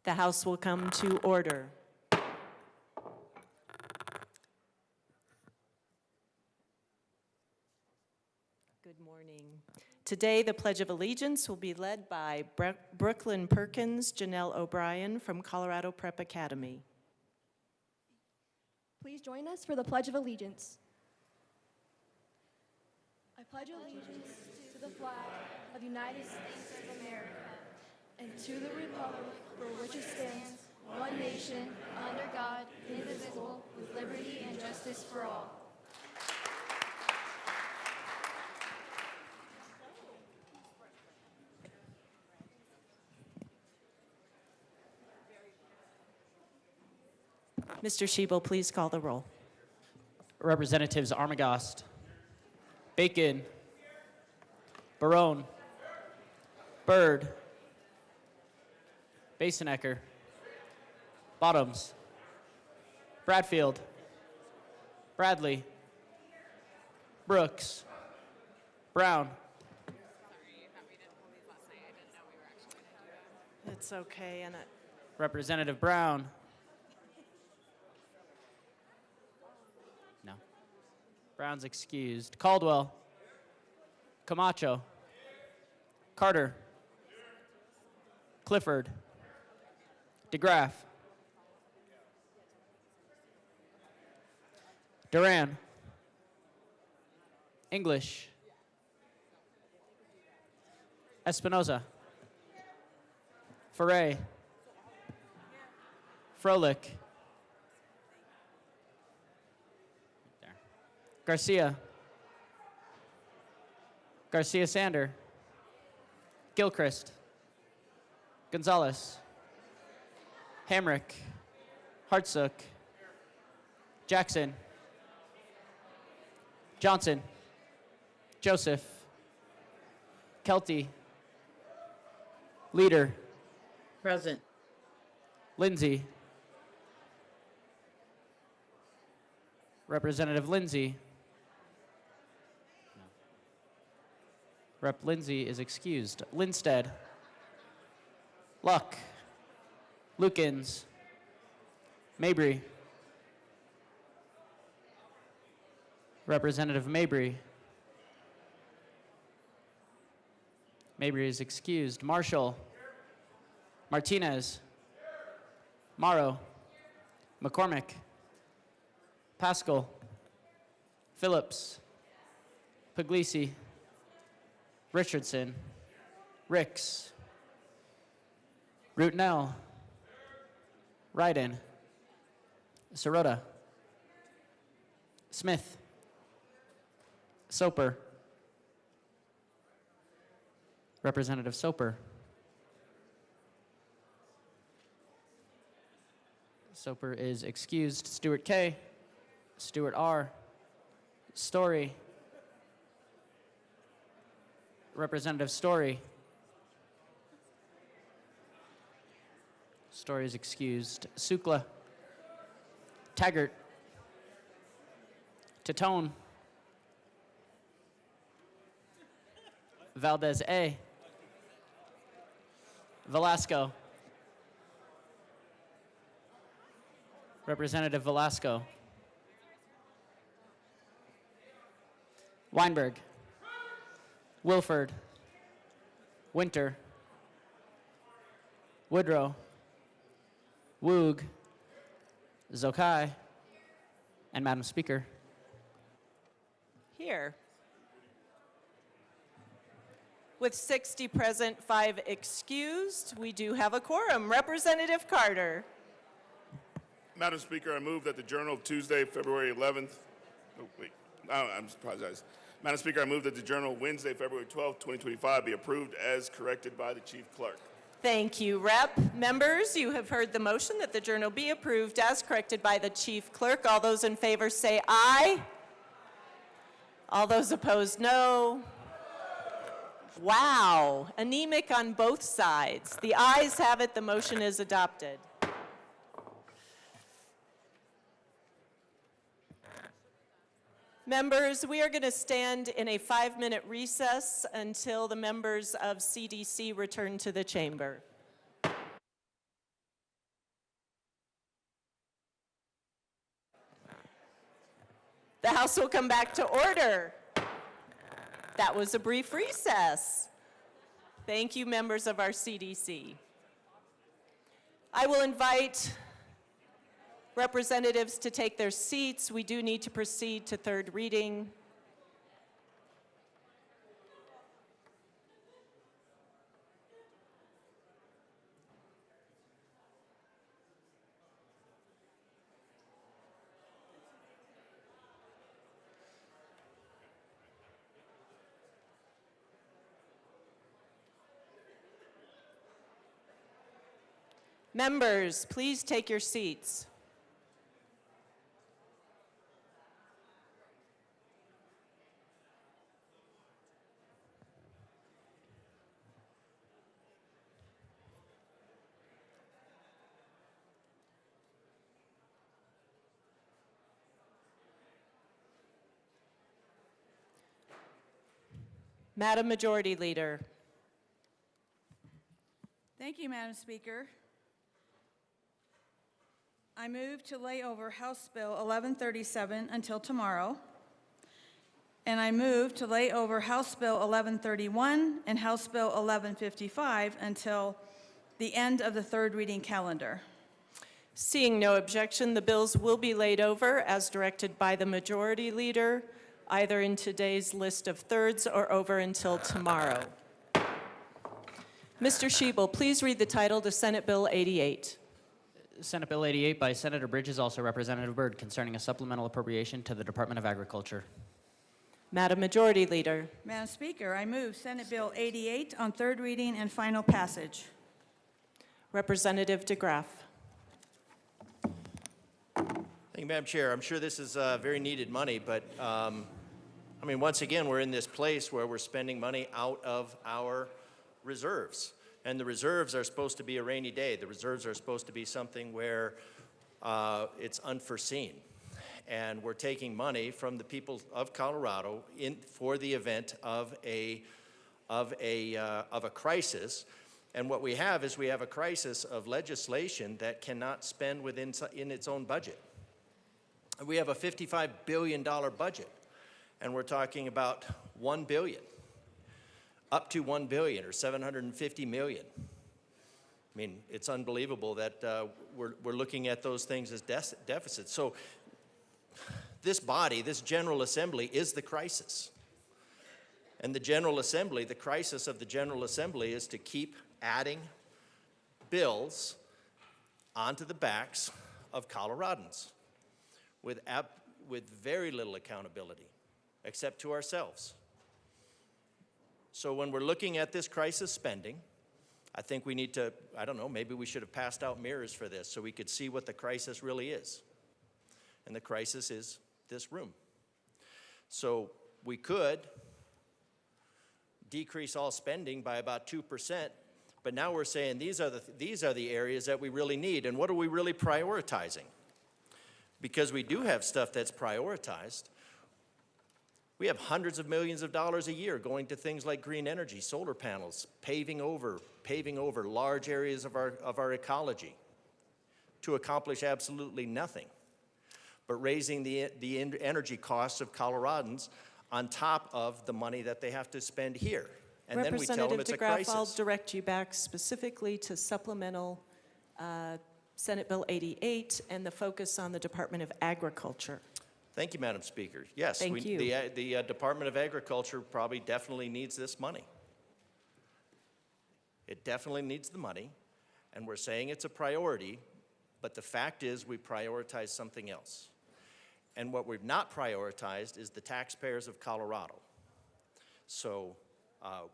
The House will come to order. Good morning. Today, the Pledge of Allegiance will be led by Brooklyn Perkins, Janelle O'Brien from Colorado Prep Academy. Please join us for the Pledge of Allegiance. I pledge allegiance to the flag of the United States of America and to the republic for which it stands, one nation, under God, indivisible, with liberty and justice for all. Mr. Schiebel, please call the roll. Representatives Armagost, Bacon, Barone, Byrd, Basenecker, Bottoms, Bradfield, Bradley, Brooks, Brown. It's okay, and Representative Brown. No. Brown's excused. Caldwell, Camacho, Carter, Clifford, DeGraff, Duran, English, Espinoza, Foray, Froelich, Garcia, Garcia Sander, Gilchrist, Gonzalez, Hamrick, Hartsook, Jackson, Johnson, Joseph, Kelty, Leader, Present. Lindsay, Representative Lindsay. Rep. Lindsay is excused. Linstead, Luck, Lukens, Mabry, Representative Mabry. Mabry is excused. Marshall, Martinez, Morrow, McCormick, Pascal, Phillips, Puglisi, Richardson, Ricks, Rootnell, Ryden, Sirota, Smith, Soper, Representative Soper, Soper is excused. Stewart K, Stewart R, Story, Representative Story. Story is excused. Sukla, Taggart, Tatone, Valdez A, Velasco, Representative Velasco, Weinberg, Wilford, Winter, Woodrow, Woog, Zokai, and Madam Speaker. here. With 60 present, 5 excused, we do have a quorum. Representative Carter. Madam Speaker, I move that the Journal of Tuesday, February 11th, I apologize. Madam Speaker, I move that the Journal Wednesday, February 12th, 2025 be approved as corrected by the Chief Clerk. Thank you, Rep. Members, you have heard the motion that the journal be approved as corrected by the Chief Clerk. All those in favor say aye. All those opposed, no. Wow, anemic on both sides. The ayes have it, the motion is adopted. Members, we are going to stand in a 5-minute recess until the members of CDC return to the chamber. The House will come back to order. That was a brief recess. Thank you, members of our CDC. I will invite representatives to take their seats. We do need to proceed to third reading. Members, please take your seats. Madam Majority Leader. Thank you, Madam Speaker. I move to lay over House Bill 1137 until tomorrow, and I move to lay over House Bill 1131 and House Bill 1155 until the end of the third reading calendar. Seeing no objection, the bills will be laid over as directed by the Majority Leader, either in today's list of thirds or over until tomorrow. Mr. Schiebel, please read the title to Senate Bill 88. Senate Bill 88 by Senator Bridges, also Representative Byrd, concerning a supplemental appropriation to the Department of Agriculture. Madam Majority Leader. Madam Speaker, I move Senate Bill 88 on third reading and final passage. Representative DeGraff. Thank you, Madam Chair. I'm sure this is very needed money, but I mean, once again, we're in this place where we're spending money out of our reserves. And the reserves are supposed to be a rainy day. The reserves are supposed to be something where it's unforeseen. And we're taking money from the people of Colorado for the event of a crisis. And what we have is we have a crisis of legislation that cannot spend in its own budget. We have a $55 billion budget, and we're talking about $1 billion. Up to $1 billion or $750 million. I mean, it's unbelievable that we're looking at those things as deficits. So this body, this General Assembly, is the crisis. And the General Assembly, the crisis of the General Assembly is to keep adding bills onto the backs of Coloradans with very little accountability, except to ourselves. So when we're looking at this crisis spending, I think we need to, I don't know, maybe we should have passed out mirrors for this so we could see what the crisis really is. And the crisis is this room. So we could decrease all spending by about 2%, but now we're saying these are the areas that we really need. And what are we really prioritizing? Because we do have stuff that's prioritized. We have hundreds of millions of dollars a year going to things like green energy, solar panels, paving over large areas of our ecology to accomplish absolutely nothing, but raising the energy costs of Coloradans on top of the money that they have to spend here. And then we tell them it's a crisis. I'll direct you back specifically to Supplemental Senate Bill 88 and the focus on the Department of Agriculture. Thank you, Madam Speaker. Yes, Thank you. The Department of Agriculture probably definitely needs this money. It definitely needs the money, and we're saying it's a priority, but the fact is we prioritize something else. And what we've not prioritized is the taxpayers of Colorado. So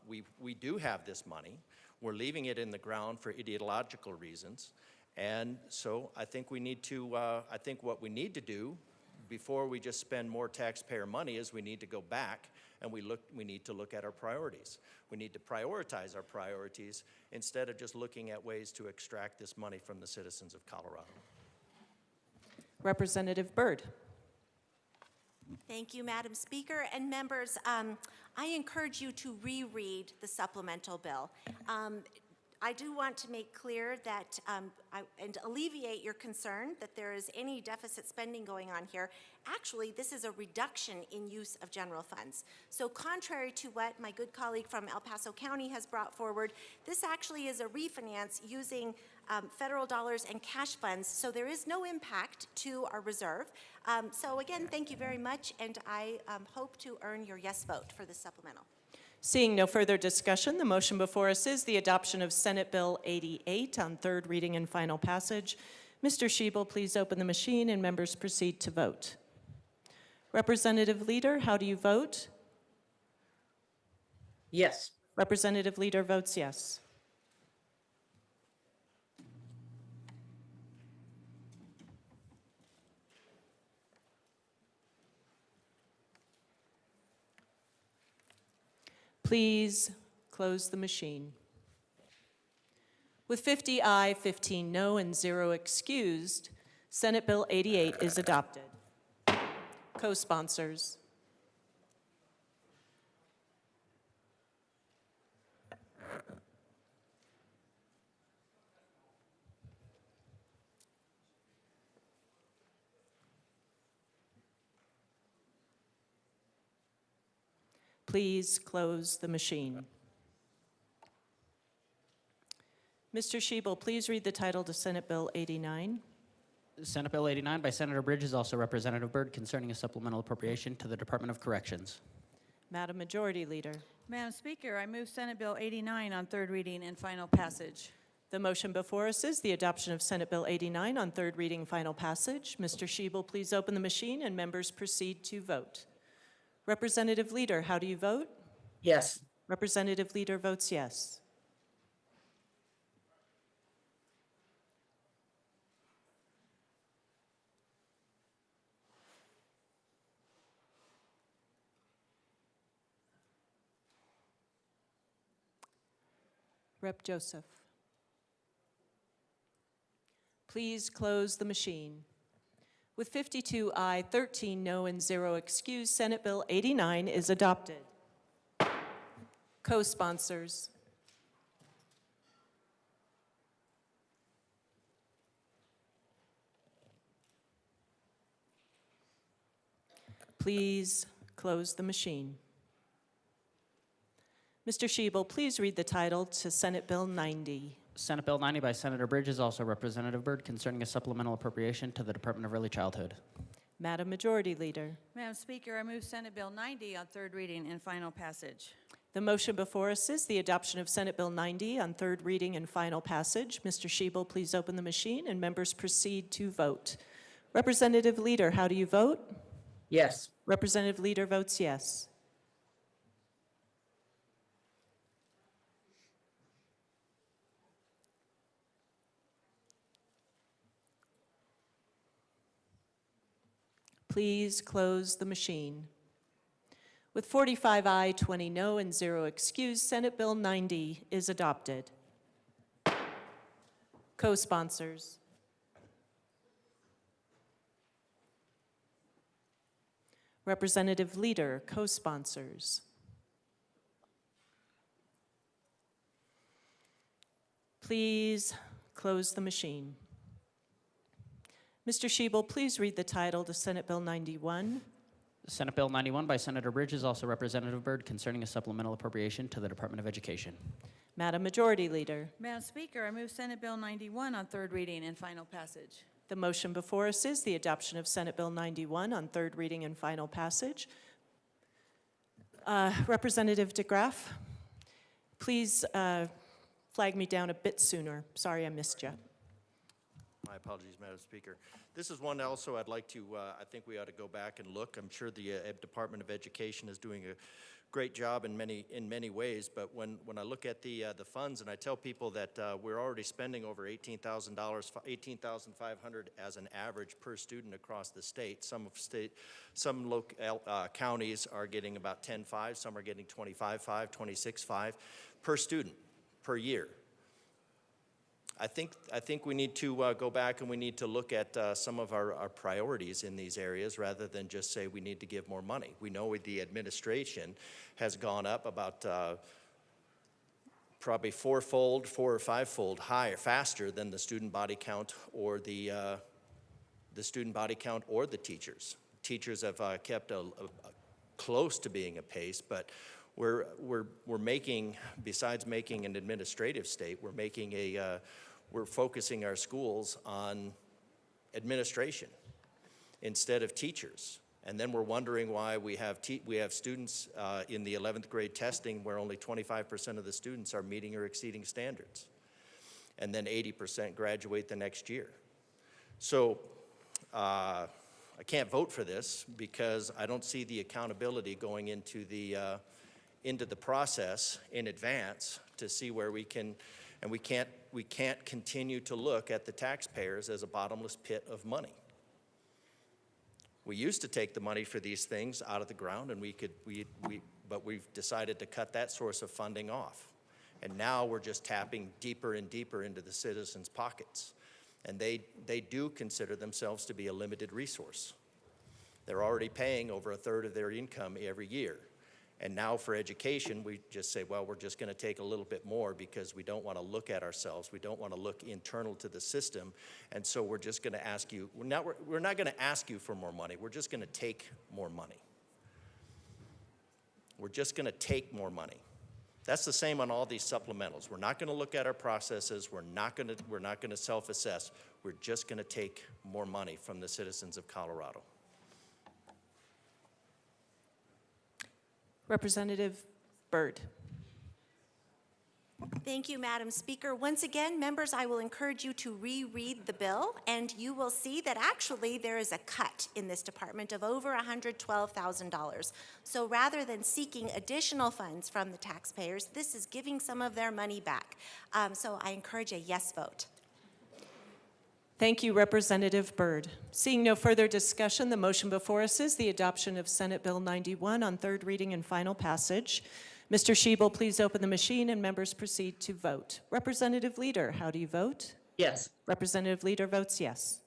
we do have this money. We're leaving it in the ground for ideological reasons. And so I think we need to, I think what we need to do before we just spend more taxpayer money is we need to go back and we need to look at our priorities. We need to prioritize our priorities instead of just looking at ways to extract this money from the citizens of Colorado. Representative Byrd. Thank you, Madam Speaker. And members, I encourage you to reread the supplemental bill. I do want to make clear that, and alleviate your concern that there is any deficit spending going on here. Actually, this is a reduction in use of general funds. So contrary to what my good colleague from El Paso County has brought forward, this actually is a refinance using federal dollars and cash funds, so there is no impact to our reserve. So again, thank you very much, and I hope to earn your yes vote for this supplemental. Seeing no further discussion, the motion before us is the adoption of Senate Bill 88 on third reading and final passage. Mr. Schiebel, please open the machine and members proceed to vote. Representative Leader, how do you vote? Yes. Representative Leader votes yes. Please close the machine. With 50 aye, 15 no, and 0 excused, Senate Bill 88 is adopted. Co-sponsors. Please close the machine. Mr. Schiebel, please read the title to Senate Bill 89. Senate Bill 89 by Senator Bridges, also Representative Byrd, concerning a supplemental appropriation to the Department of Corrections. Madam Majority Leader. Madam Speaker, I move Senate Bill 89 on third reading and final passage. The motion before us is the adoption of Senate Bill 89 on third reading, final passage. Mr. Schiebel, please open the machine and members proceed to vote. Representative Leader, how do you vote? Yes. Representative Leader votes yes. Rep. Joseph. Please close the machine. With 52 aye, 13 no, and 0 excused, Senate Bill 89 is adopted. Co-sponsors. Please close the machine. Mr. Schiebel, please read the title to Senate Bill 90. Senate Bill 90 by Senator Bridges, also Representative Byrd, concerning a supplemental appropriation to the Department of Early Childhood. Madam Majority Leader. Madam Speaker, I move Senate Bill 90 on third reading and final passage. The motion before us is the adoption of Senate Bill 90 on third reading and final passage. Mr. Schiebel, please open the machine and members proceed to vote. Representative Leader, how do you vote? Yes. Representative Leader votes yes. Please close the machine. With 45 aye, 20 no, and 0 excused, Senate Bill 90 is adopted. Co-sponsors. Representative Leader, co-sponsors. Please close the machine. Mr. Schiebel, please read the title to Senate Bill 91. Senate Bill 91 by Senator Bridges, also Representative Byrd, concerning a supplemental appropriation to the Department of Education. Madam Majority Leader. Madam Speaker, I move Senate Bill 91 on third reading and final passage. The motion before us is the adoption of Senate Bill 91 on third reading and final passage. Representative DeGraff, please flag me down a bit sooner. Sorry I missed you. My apologies, Madam Speaker. This is one also I'd like to, I think we ought to go back and look. I'm sure the Department of Education is doing a great job in many ways, but when I look at the funds, and I tell people that we're already spending over $18,000, $18,500 as an average per student across the state. Some local counties are getting about $10,500, some are getting $25,500, $26,500 per student per year. I think we need to go back and we need to look at some of our priorities in these areas rather than just say we need to give more money. We know the administration has gone up about probably four or fivefold higher, faster than the student body count or the student body count or the teachers. Teachers have kept a close to being apace, but we're making, besides making an administrative state, we're focusing our schools on administration instead of teachers. And then we're wondering why we have students in the 11th grade testing where only 25% of the students are meeting or exceeding standards. And then 80% graduate the next year. So I can't vote for this because I don't see the accountability going into the process in advance to see where we can, and we can't continue to look at the taxpayers as a bottomless pit of money. We used to take the money for these things out of the ground, and but we've decided to cut that source of funding off. And now we're just tapping deeper and deeper into the citizens' pockets. And they do consider themselves to be a limited resource. They're already paying over a third of their income every year. And now for education, we just say, well, we're just going to take a little bit more because we don't want to look at ourselves. We don't want to look internal to the system. And so we're just going to ask you, we're not going to ask you for more money. We're just going to take more money. We're just going to take more money. That's the same on all these supplementals. We're not going to look at our processes. We're not going to self-assess. We're just going to take more money from the citizens of Colorado. Representative Byrd. Thank you, Madam Speaker. Once again, members, I will encourage you to reread the bill, and you will see that actually there is a cut in this department of over $112,000. So rather than seeking additional funds from the taxpayers, this is giving some of their money back. So I encourage a yes vote. Thank you, Representative Byrd. Seeing no further discussion, the motion before us is the adoption of Senate Bill 91 on third reading and final passage. Mr. Schiebel, please open the machine and members proceed to vote. Representative Leader, how do you vote? Yes. Representative Leader votes yes.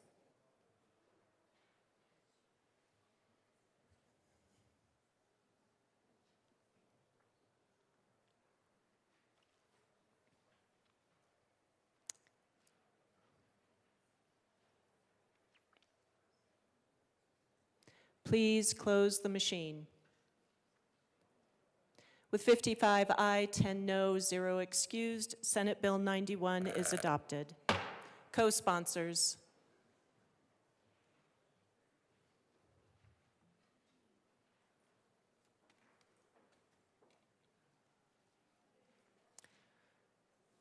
Please close the machine. With 55 aye, 10 no, 0 excused, Senate Bill 91 is adopted. Co-sponsors.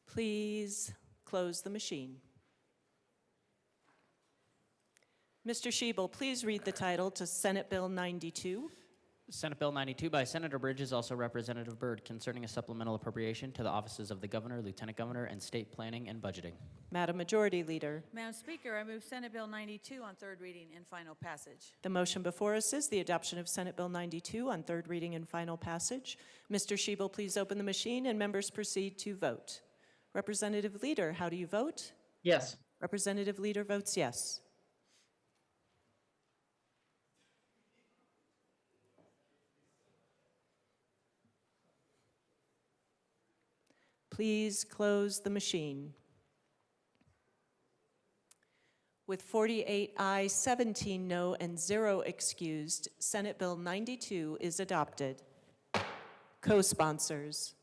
Please close the machine. Mr. Schiebel, please read the title to Senate Bill 92. Senate Bill 92 by Senator Bridges, also Representative Byrd, concerning a supplemental appropriation to the offices of the Governor, Lieutenant Governor, and State Planning and Budgeting. Madam Majority Leader. Madam Speaker, I move Senate Bill 92 on third reading and final passage. The motion before us is the adoption of Senate Bill 92 on third reading and final passage. Mr. Schiebel, please open the machine and members proceed to vote. Representative Leader, how do you vote? Yes. Representative Leader votes yes. Please close the machine. With 48 aye, 17 no, and 0 excused, Senate Bill 92 is adopted. Co-sponsors.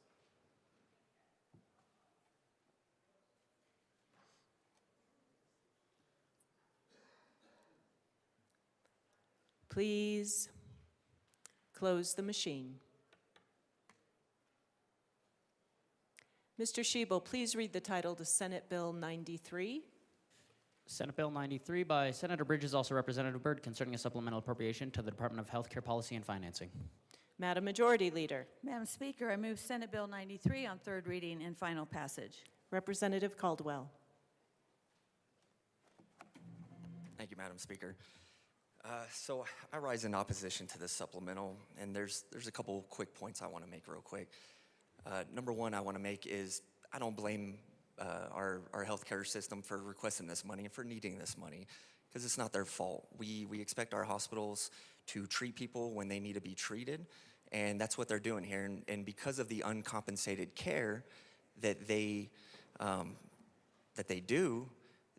Please close the machine. Mr. Schiebel, please read the title to Senate Bill 93. Senate Bill 93 by Senator Bridges, also Representative Byrd, concerning a supplemental appropriation to the Department of Healthcare Policy and Financing. Madam Majority Leader. Madam Speaker, I move Senate Bill 93 on third reading and final passage. Representative Caldwell. Thank you, Madam Speaker. So I rise in opposition to this supplemental, and there's a couple quick points I want to make real quick. Number one I want to make is I don't blame our healthcare system for requesting this money and for needing this money, because it's not their fault. We expect our hospitals to treat people when they need to be treated, and that's what they're doing here. And because of the uncompensated care, that they do,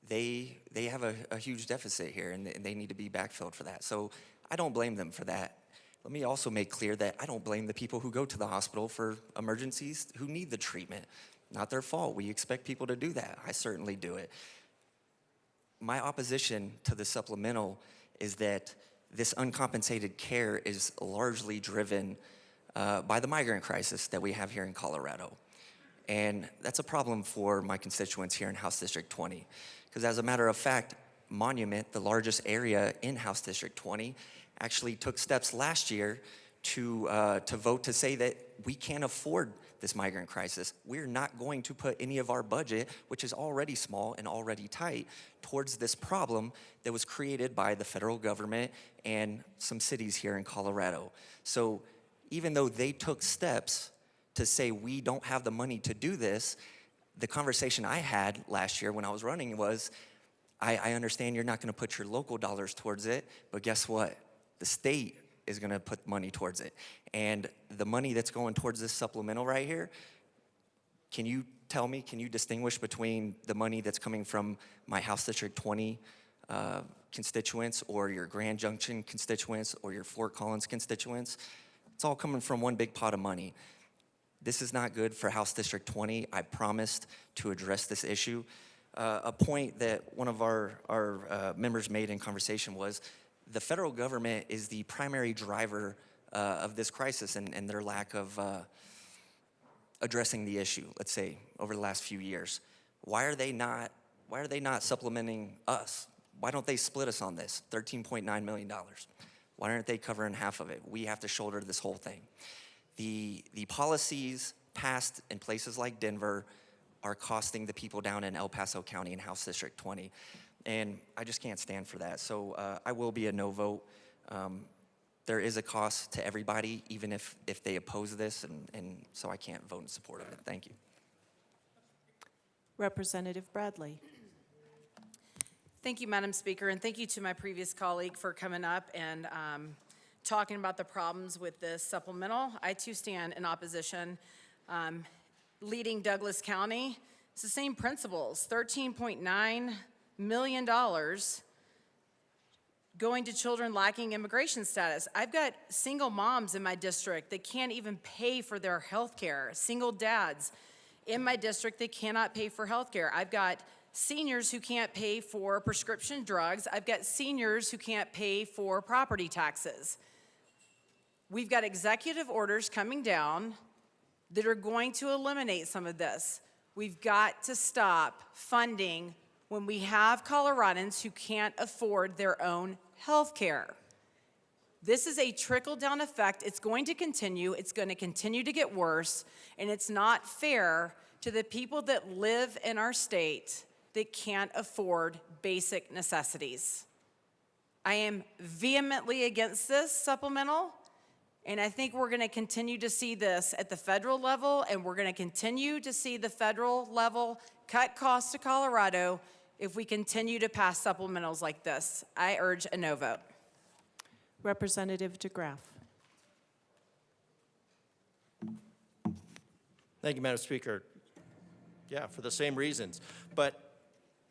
they have a huge deficit here, and they need to be backfilled for that. So I don't blame them for that. Let me also make clear that I don't blame the people who go to the hospital for emergencies, who need the treatment. Not their fault. We expect people to do that. I certainly do it. My opposition to the supplemental is that this uncompensated care is largely driven by the migrant crisis that we have here in Colorado. And that's a problem for my constituents here in House District 20. Because as a matter of fact, Monument, the largest area in House District 20, actually took steps last year to vote to say that we can't afford this migrant crisis. We're not going to put any of our budget, which is already small and already tight, towards this problem that was created by the federal government and some cities here in Colorado. So even though they took steps to say we don't have the money to do this, the conversation I had last year when I was running was, I understand you're not gonna put your local dollars towards it, but guess what? The state is gonna put money towards it. And the money that's going towards this supplemental right here, can you tell me, can you distinguish between the money that's coming from my House District 20 constituents, or your Grand Junction constituents, or your Fort Collins constituents? It's all coming from one big pot of money. This is not good for House District 20. I promised to address this issue. A point that one of our members made in conversation was the federal government is the primary driver of this crisis and their lack of addressing the issue, let's say, over the last few years. Why are they not supplementing us? Why don't they split us on this, $13.9 million? Why aren't they covering half of it? We have to shoulder this whole thing. The policies passed in places like Denver are costing the people down in El Paso County in House District 20. And I just can't stand for that. So I will be a no vote. There is a cost to everybody, even if they oppose this, and so I can't vote in support of it. Thank you. Representative Bradley. Thank you, Madam Speaker, and thank you to my previous colleague for coming up and talking about the problems with this supplemental. I too stand in opposition. Leading Douglas County, it's the same principles, $13.9 million going to children lacking immigration status. I've got single moms in my district that can't even pay for their health care, single dads in my district that cannot pay for health care. I've got seniors who can't pay for prescription drugs. I've got seniors who can't pay for property taxes. We've got executive orders coming down that are going to eliminate some of this. We've got to stop funding when we have Coloradans who can't afford their own health care. This is a trickle-down effect. It's going to continue. It's going to continue to get worse, and it's not fair to the people that live in our state that can't afford basic necessities. I am vehemently against this supplemental, and I think we're going to continue to see this at the federal level, and we're going to continue to see the federal level cut costs to Colorado if we continue to pass supplementals like this. I urge a no vote. Representative DeGraff. Thank you, Madam Speaker. Yeah, for the same reasons. But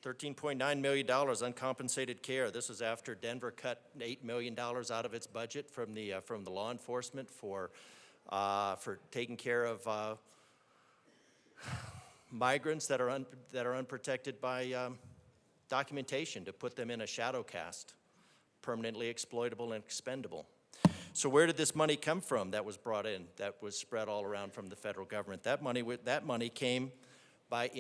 $13.9 million uncompensated care. This is after Denver cut $8 million out of its budget from the law enforcement for taking care of migrants that are unprotected by documentation, to put them in a shadow caste, permanently exploitable and expendable. So where did this money come from that was brought in, that was spread all around from the federal government? That money came by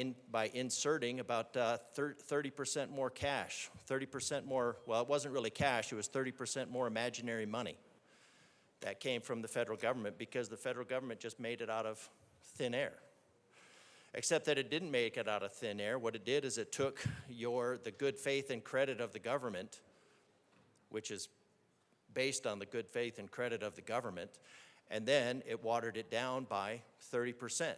inserting about 30% more cash, 30% more, well, it wasn't really cash, it was 30% more imaginary money that came from the federal government, because the federal government just made it out of thin air. Except that it didn't make it out of thin air. What it did is it took the good faith and credit of the government, which is based on the good faith and credit of the government, and then it watered it down by 30%.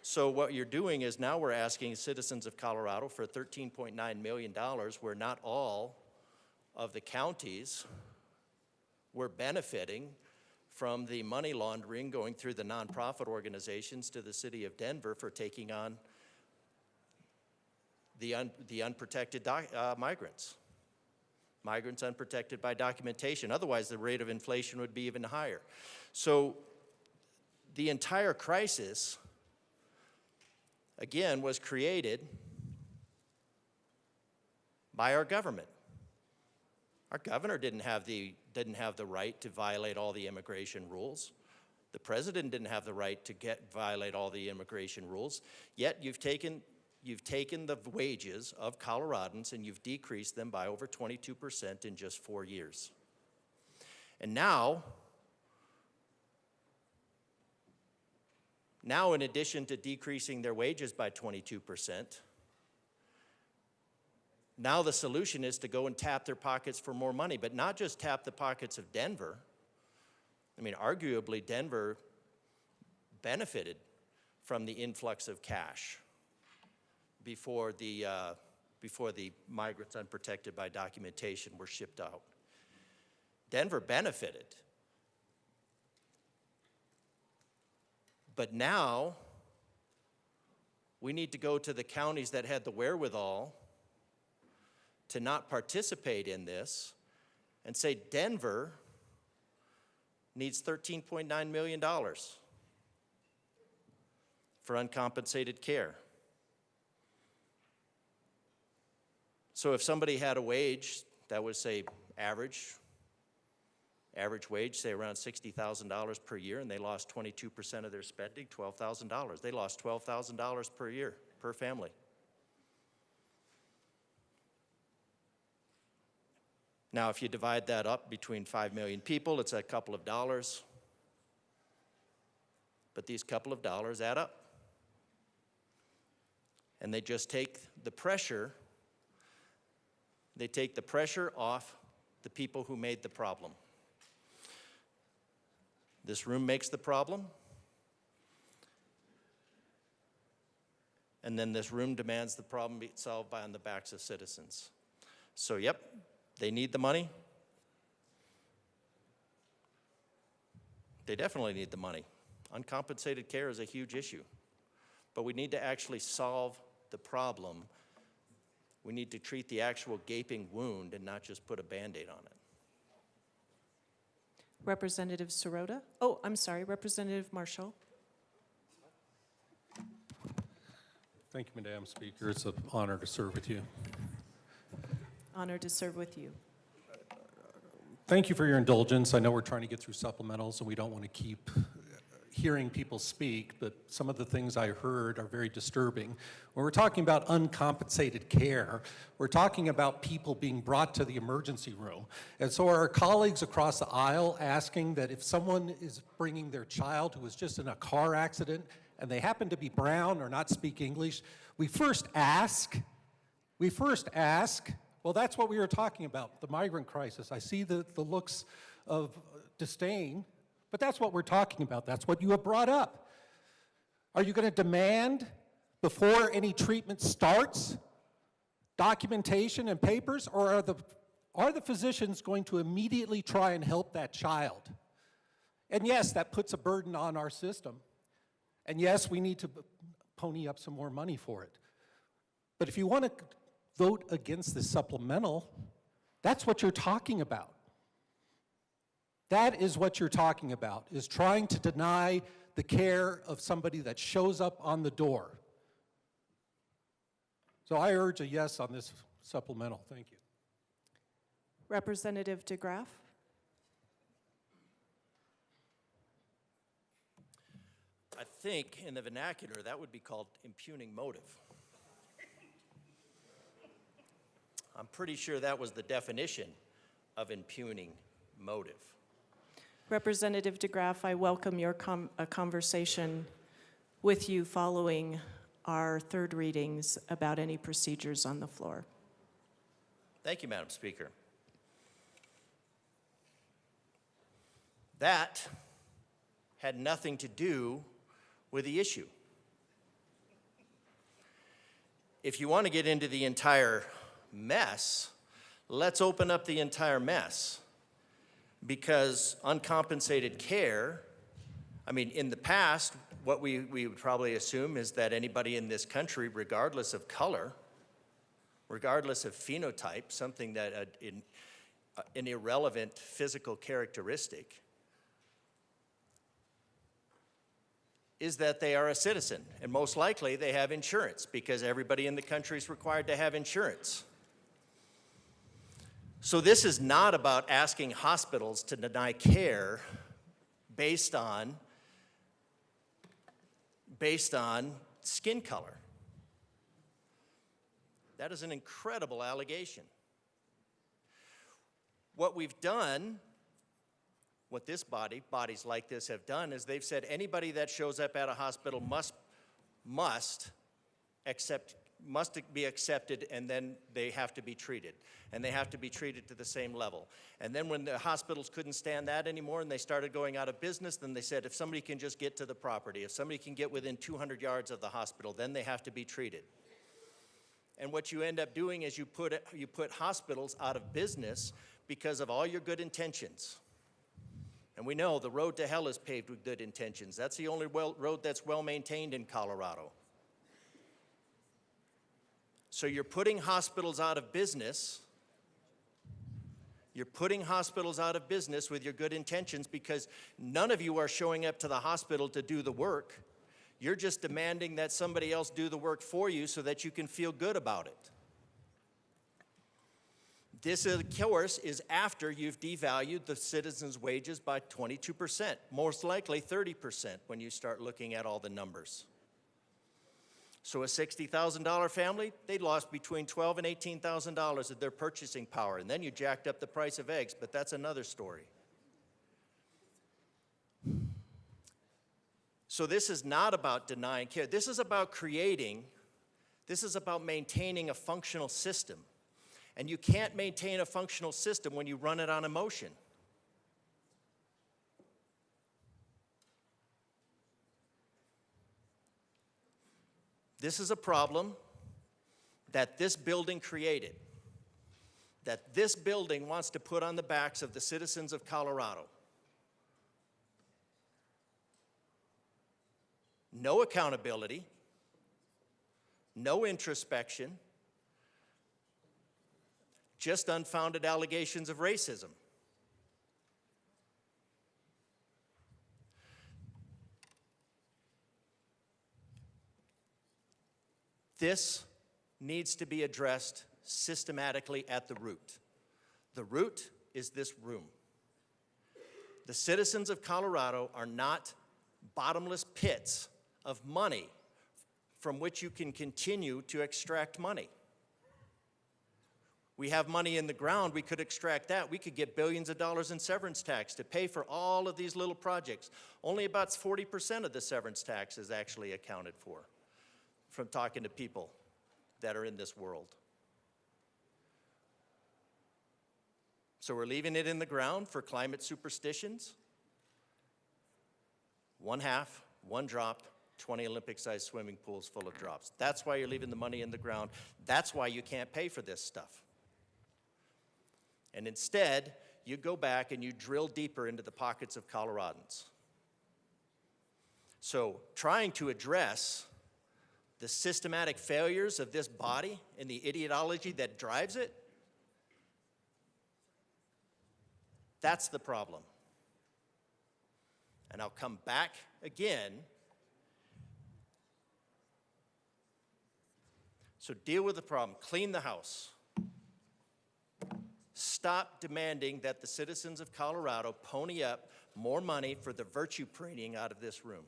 So what you're doing is now we're asking citizens of Colorado for $13.9 million, where not all of the counties were benefiting from the money laundering going through the nonprofit organizations to the city of Denver for taking on the unprotected migrants. Migrants unprotected by documentation. Otherwise, the rate of inflation would be even higher. So the entire crisis, again, was created by our government. Our governor didn't have the right to violate all the immigration rules. The president didn't have the right to violate all the immigration rules. Yet you've taken the wages of Coloradans and you've decreased them by over 22% in just 4 years. And now in addition to decreasing their wages by 22%, now the solution is to go and tap their pockets for more money, but not just tap the pockets of Denver. I mean, arguably, Denver benefited from the influx of cash before the migrants unprotected by documentation were shipped out. Denver benefited. But now, we need to go to the counties that had the wherewithal to not participate in this and say Denver needs $13.9 million for uncompensated care. So if somebody had a wage that was, say, average wage, say around $60,000 per year, and they lost 22% of their spending, $12,000. They lost $12,000 per year, per family. Now, if you divide that up between 5 million people, it's a couple of dollars. But these couple of dollars add up. And they just take the pressure, off the people who made the problem. This room makes the problem. And then this room demands the problem be solved on the backs of citizens. So, yep. They need the money. They definitely need the money. Uncompensated care is a huge issue. But we need to actually solve the problem. We need to treat the actual gaping wound and not just put a Band-Aid on it. Representative Sirota? Oh, I'm sorry, Representative Marshall. Thank you, Madam Speaker. It's an honor to serve with you. Honored to serve with you. Thank you for your indulgence. I know we're trying to get through supplementals and we don't want to keep hearing people speak, but some of the things I heard are very disturbing. When we're talking about uncompensated care, we're talking about people being brought to the emergency room. And so are our colleagues across the aisle asking that if someone is bringing their child who was just in a car accident and they happen to be brown or not speak English, we first ask, well, that's what we were talking about, the migrant crisis. I see the looks of disdain, but that's what we're talking about. That's what you have brought up. Are you going to demand, before any treatment starts, documentation and papers, or are the physicians going to immediately try and help that child? And yes, that puts a burden on our system. And yes, we need to pony up some more money for it. But if you want to vote against the supplemental, that's what you're talking about. That is what you're talking about, is trying to deny the care of somebody that shows up on the door. So I urge a yes on this supplemental. Thank you. Representative DeGraff? I think in the vernacular that would be called impugning motive. I'm pretty sure that was the definition of impugning motive. Representative DeGraff, I welcome your conversation with you following our third readings about any procedures on the floor. Thank you, Madam Speaker. That had nothing to do with the issue. If you want to get into the entire mess, let's open up the entire mess. because uncompensated care, I mean, in the past, what we would probably assume is that anybody in this country, regardless of color, regardless of phenotype, something that an irrelevant physical characteristic, is that they are a citizen. And most likely they have insurance, because everybody in the country is required to have insurance. So this is not about asking hospitals to deny care based on skin color. That is an incredible allegation. What we've done, what this bodies like this have done, is they've said anybody that shows up at a hospital must be accepted, and then they have to be treated. And they have to be treated to the same level. And then when the hospitals couldn't stand that anymore and they started going out of business, then they said if somebody can just get to the property, if somebody can get within 200 yards of the hospital, then they have to be treated. And what you end up doing is you put hospitals out of business because of all your good intentions. And we know the road to hell is paved with good intentions. That's the only road that's well maintained in Colorado. So you're putting hospitals out of business. You're putting hospitals out of business with your good intentions because none of you are showing up to the hospital to do the work. You're just demanding that somebody else do the work for you so that you can feel good about it. This, of course, is after you've devalued the citizens' wages by 22%, most likely 30% when you start looking at all the numbers. So a $60,000 family, they lost between $12,000 and $18,000 of their purchasing power, and then you jacked up the price of eggs, but that's another story. So this is not about denying care. This is about maintaining a functional system. And you can't maintain a functional system when you run it on emotion. This is a problem that this building created, that this building wants to put on the backs of the citizens of Colorado. No accountability, no introspection, just unfounded allegations of racism. This needs to be addressed systematically at the root. The root is this room. The citizens of Colorado are not bottomless pits of money from which you can continue to extract money. We have money in the ground, we could extract that. We could get billions of dollars in severance tax to pay for all of these little projects. Only about 40% of the severance tax is actually accounted for from talking to people that are in this world. So we're leaving it in the ground for climate superstitions. 1/2, 1 drop, 20 Olympic-sized swimming pools full of drops. That's why you're leaving the money in the ground. That's why you can't pay for this stuff. And instead, you go back and you drill deeper into the pockets of Coloradans. So trying to address the systematic failures of this body and the ideology that drives it, that's the problem. And I'll come back again. So deal with the problem, clean the house. Stop demanding that the citizens of Colorado pony up more money for the virtue preening out of this room.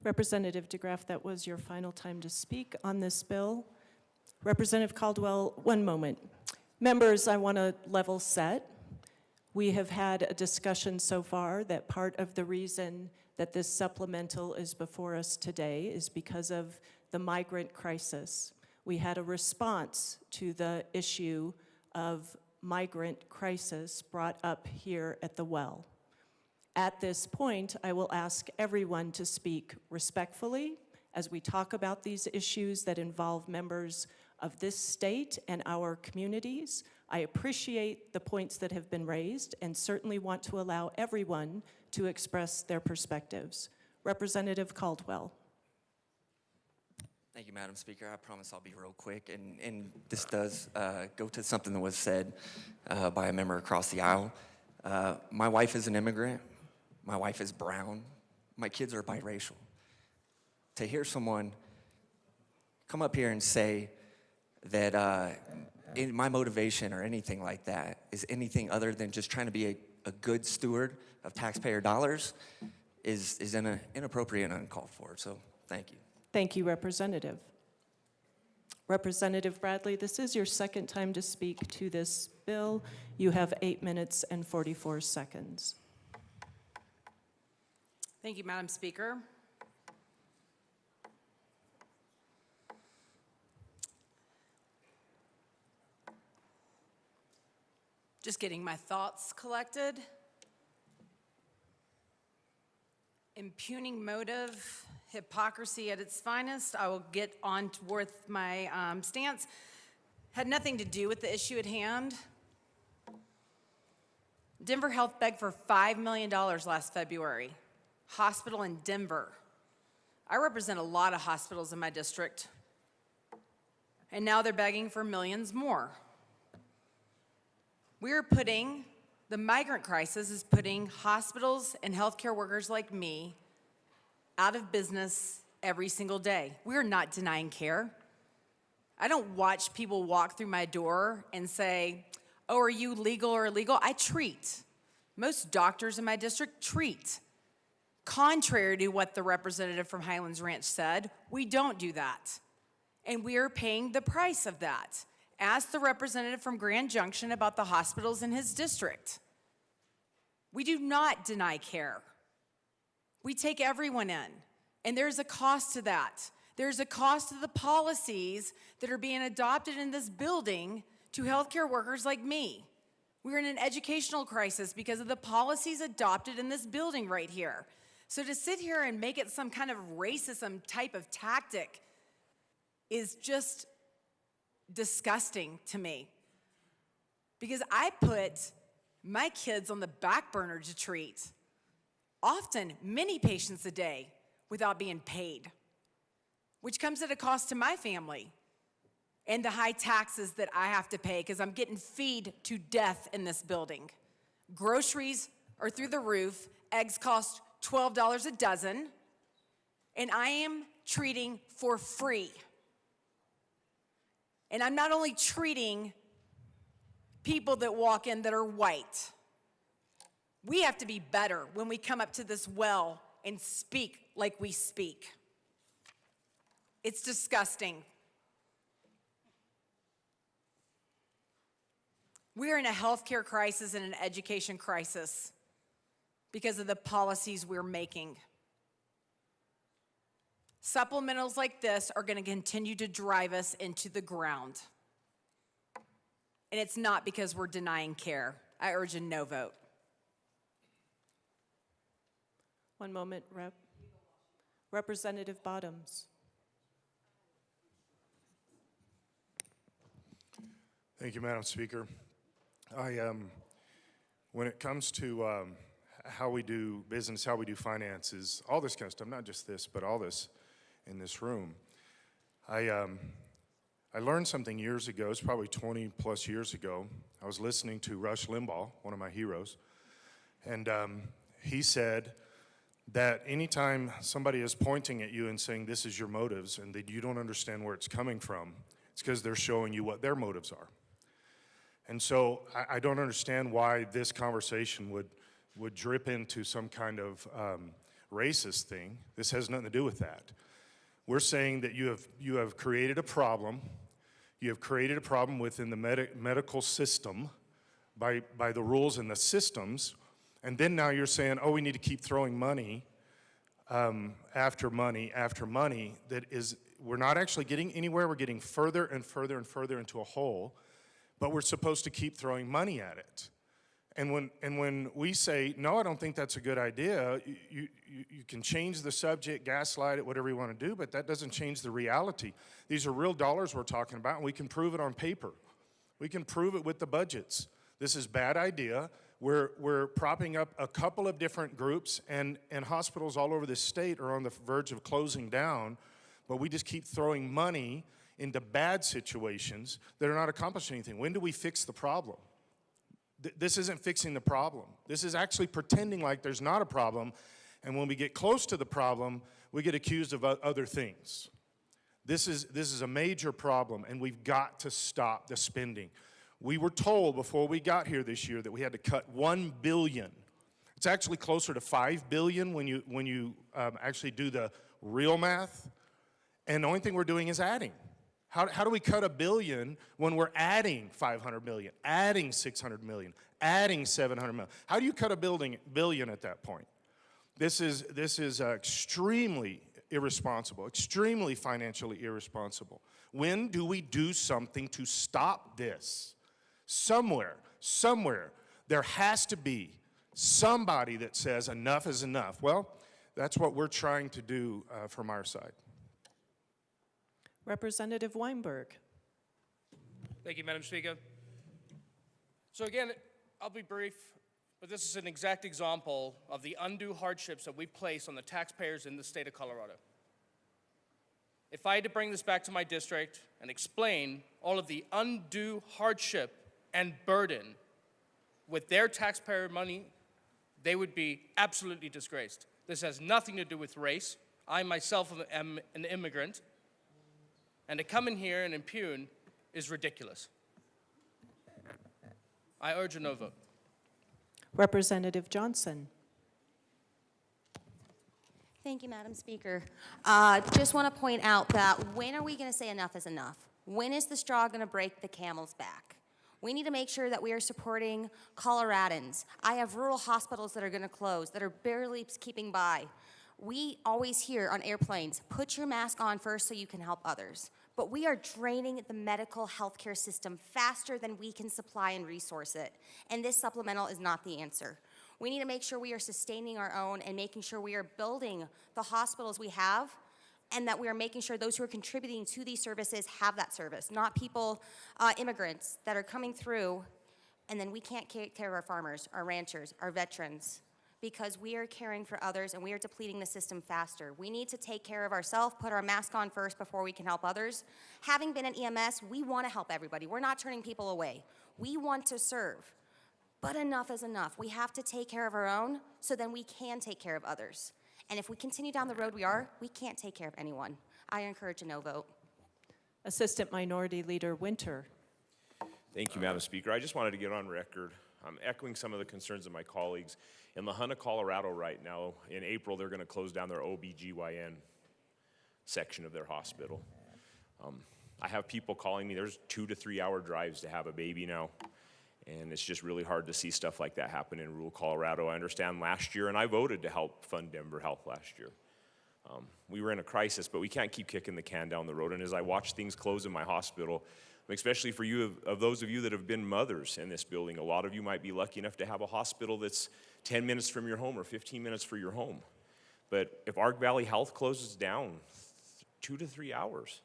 Representative DeGraff, that was your final time to speak on this bill. Representative Caldwell, 1 moment. Members, I want to level set. We have had a discussion so far that part of the reason that this supplemental is before us today is because of the migrant crisis. We had a response to the issue of migrant crisis brought up here at the well. At this point, I will ask everyone to speak respectfully as we talk about these issues that involve members of this state and our communities. I appreciate the points that have been raised and certainly want to allow everyone to express their perspectives. Representative Caldwell. Thank you, Madam Speaker. I promise I'll be real quick. And this does go to something that was said by a member across the aisle. My wife is an immigrant. My wife is brown. My kids are biracial. To hear someone come up here and say that my motivation or anything like that is anything other than just trying to be a good steward of taxpayer dollars is inappropriate and uncalled for. So thank you. Thank you, Representative. Representative Bradley, this is your second time to speak to this bill. You have 8 minutes and 44 seconds. Thank you, Madam Speaker. Just getting my thoughts collected. Impugning motive, hypocrisy at its finest. I will get on with my stance. Had nothing to do with the issue at hand. Denver Health begged for $5 million last February. Hospital in Denver. I represent a lot of hospitals in my district. And now they're begging for millions more. The migrant crisis is putting hospitals and healthcare workers like me out of business every single day. We're not denying care. I don't watch people walk through my door and say, oh, are you legal or illegal? I treat. Most doctors in my district treat. Contrary to what the representative from Highlands Ranch said, we don't do that. And we are paying the price of that. Ask the representative from Grand Junction about the hospitals in his district. We do not deny care. We take everyone in, and there's a cost to that. There's a cost to the policies that are being adopted in this building to healthcare workers like me. We're in an educational crisis because of the policies adopted in this building right here. So to sit here and make it some kind of racism type of tactic is just disgusting to me. Because I put my kids on the back burner to treat, often many patients a day without being paid, which comes at a cost to my family and the high taxes that I have to pay because I'm getting fed to death in this building. Groceries are through the roof. Eggs cost $12 a dozen, and I am treating for free. And I'm not only treating people that walk in that are white. We have to be better when we come up to this well and speak like we speak. It's disgusting. We're in a healthcare crisis and an education crisis because of the policies we're making. Supplementals like this are going to continue to drive us into the ground. And it's not because we're denying care. I urge a no vote. One moment, Rep. Representative Bottoms. Thank you, Madam Speaker. When it comes to how we do business, how we do finances, all this kind of stuff, not just this, but all this in this room, I learned something years ago. It's probably 20 plus years ago. I was listening to Rush Limbaugh, one of my heroes, and he said that anytime somebody is pointing at you and saying this is your motives and that you don't understand where it's coming from, it's because they're showing you what their motives are. And so I don't understand why this conversation would drip into some kind of racist thing. This has nothing to do with that. We're saying that you have created a problem. You have created a problem within the medical system by the rules and the systems. And then now you're saying, oh, we need to keep throwing money after money after money. We're not actually getting anywhere. We're getting further and further and further into a hole. But we're supposed to keep throwing money at it. And when we say, no, I don't think that's a good idea, you can change the subject, gaslight it, whatever you want to do, but that doesn't change the reality. These are real dollars we're talking about, and we can prove it on paper. We can prove it with the budgets. This is a bad idea. We're propping up a couple of different groups, and hospitals all over this state are on the verge of closing down, but we just keep throwing money into bad situations that are not accomplishing anything. When do we fix the problem? This isn't fixing the problem. This is actually pretending like there's not a problem, and when we get close to the problem, we get accused of other things. This is a major problem, and we've got to stop the spending. We were told before we got here this year that we had to cut $1 billion. It's actually closer to $5 billion when you actually do the real math, and the only thing we're doing is adding. How do we cut $1 billion when we're adding $500 million, adding $600 million, adding $700 million? How do you cut $1 billion at that point? This is extremely irresponsible, extremely financially irresponsible. When do we do something to stop this? Somewhere, there has to be somebody that says enough is enough. Well, that's what we're trying to do from our side. Representative Weinberg. Thank you, Madam Speaker. So again, I'll be brief, but this is an exact example of the undue hardships that we place on the taxpayers in the state of Colorado. If I had to bring this back to my district and explain all of the undue hardship and burden with their taxpayer money, they would be absolutely disgraced. This has nothing to do with race. I myself am an immigrant. And to come in here and impugn is ridiculous. I urge a no vote. Representative Johnson. Thank you, Madam Speaker. Just want to point out that when are we going to say enough is enough? When is the straw going to break the camel's back? We need to make sure that we are supporting Coloradans. I have rural hospitals that are going to close, that are barely keeping by. We always hear on airplanes, put your mask on first so you can help others. But we are draining the medical healthcare system faster than we can supply and resource it. And this supplemental is not the answer. We need to make sure we are sustaining our own and making sure we are building the hospitals we have, and that we are making sure those who are contributing to these services have that service, not people, immigrants that are coming through, and then we can't take care of our farmers, our ranchers, our veterans, because we are caring for others and we are depleting the system faster. We need to take care of ourselves, put our mask on first before we can help others. Having been an EMS, we want to help everybody. We're not turning people away. We want to serve, but enough is enough. We have to take care of our own so then we can take care of others. And if we continue down the road we can't take care of anyone. I encourage a no vote. Assistant Minority Leader Winter. Thank you, Madam Speaker. I just wanted to get on record. I'm echoing some of the concerns of my colleagues. In La Junta, Colorado right now, in April, they're going to close down their OBGYN section of their hospital. I have people calling me. There's 2 to 3 hour drives to have a baby now. And it's just really hard to see stuff like that happen in rural Colorado. I understand last year, and I voted to help fund Denver Health last year. We were in a crisis, but we can't keep kicking the can down the road. And as I watch things close in my hospital, especially for you, of those of you that have been mothers in this building, a lot of you might be lucky enough to have a hospital that's 10 minutes from your home or 15 minutes from your home. But if Ark Valley Health closes down, 2 to 3 hours.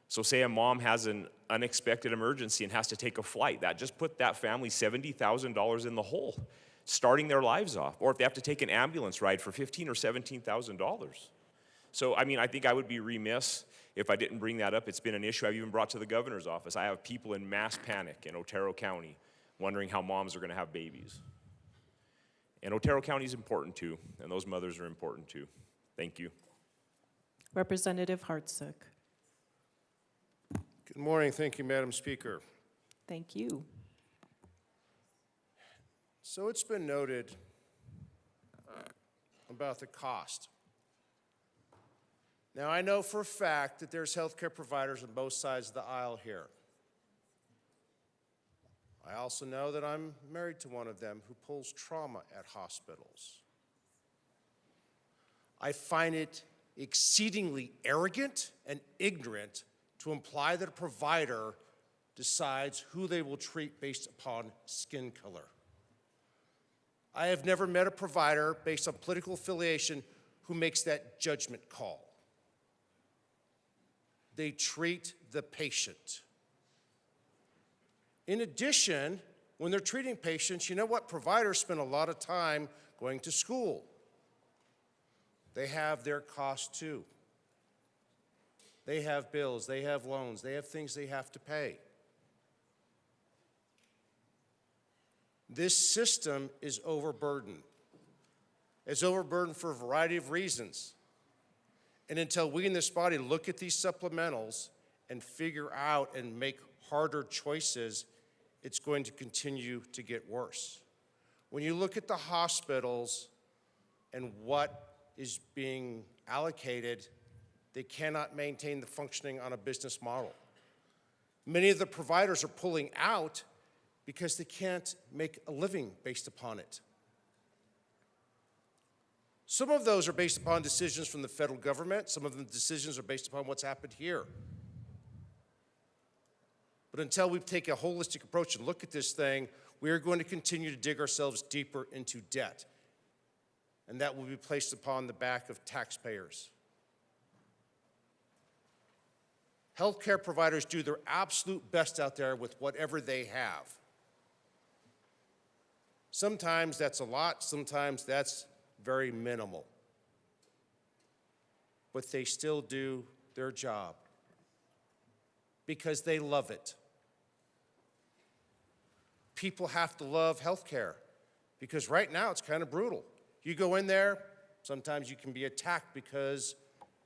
So say a mom has an unexpected emergency and has to take a flight. That just put that family $70,000 in the hole, starting their lives off. Or if they have to take an ambulance ride for $15,000 or $17,000. So, I mean, I think I would be remiss if I didn't bring that up. It's been an issue I've even brought to the governor's office. I have people in mass panic in Otero County wondering how moms are going to have babies. And Otero County is important too, and those mothers are important too. Thank you. Representative Hartsook. Good morning. Thank you, Madam Speaker. Thank you. So it's been noted about the cost. Now, I know for a fact that there's healthcare providers on both sides of the aisle here. I also know that I'm married to one of them who pulls trauma at hospitals. I find it exceedingly arrogant and ignorant to imply that a provider decides who they will treat based upon skin color. I have never met a provider based on political affiliation who makes that judgment call. They treat the patient. In addition, when they're treating patients, you know what? Providers spend a lot of time going to school. They have their costs too. They have bills, they have loans, they have things they have to pay. This system is overburdened. It's overburdened for a variety of reasons. And until we in this body look at these supplementals and figure out and make harder choices, it's going to continue to get worse. When you look at the hospitals and what is being allocated, they cannot maintain the functioning on a business model. Many of the providers are pulling out because they can't make a living based upon it. Some of those are based upon decisions from the federal government. Some of the decisions are based upon what's happened here. But until we take a holistic approach and look at this thing, we are going to continue to dig ourselves deeper into debt. And that will be placed upon the back of taxpayers. Healthcare providers do their absolute best out there with whatever they have. Sometimes that's a lot, sometimes that's very minimal. But they still do their job because they love it. People have to love healthcare because right now it's kind of brutal. You go in there, sometimes you can be attacked because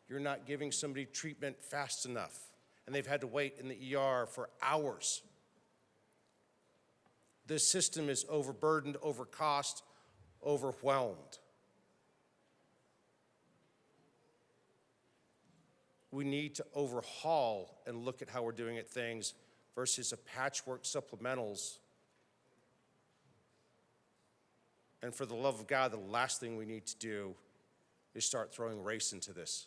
you're not giving somebody treatment fast enough, and they've had to wait in the ER for hours. This system is overburdened, overcost, overwhelmed. We need to overhaul and look at how we're doing it things versus a patchwork supplementals. And for the love of God, the last thing we need to do is start throwing race into this.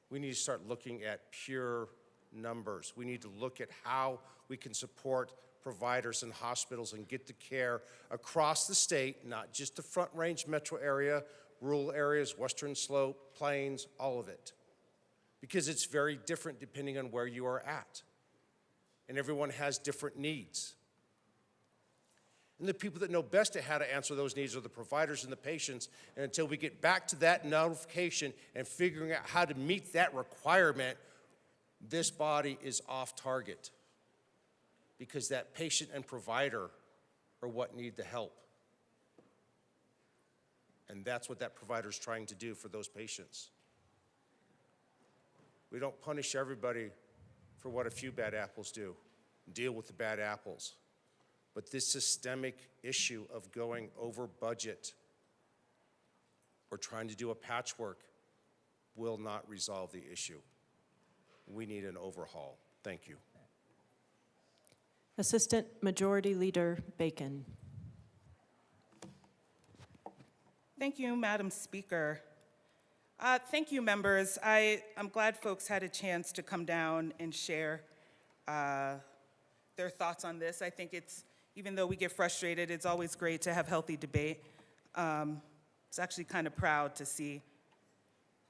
We need to start looking at pure numbers. We need to look at how we can support providers and hospitals and get the care across the state, not just the Front Range metro area, rural areas, Western Slope, Plains, all of it. Because it's very different depending on where you are at. And everyone has different needs. And the people that know best at how to answer those needs are the providers and the patients. And until we get back to that notification and figuring out how to meet that requirement, this body is off target. Because that patient and provider are what need the help. And that's what that provider is trying to do for those patients. We don't punish everybody for what a few bad apples do. Deal with the bad apples. But this systemic issue of going over budget or trying to do a patchwork will not resolve the issue. We need an overhaul. Thank you. Assistant Majority Leader Bacon. Thank you, Madam Speaker. Thank you, members. I'm glad folks had a chance to come down and share their thoughts on this. I think it's, even though we get frustrated, it's always great to have healthy debate. It's actually kind of proud to see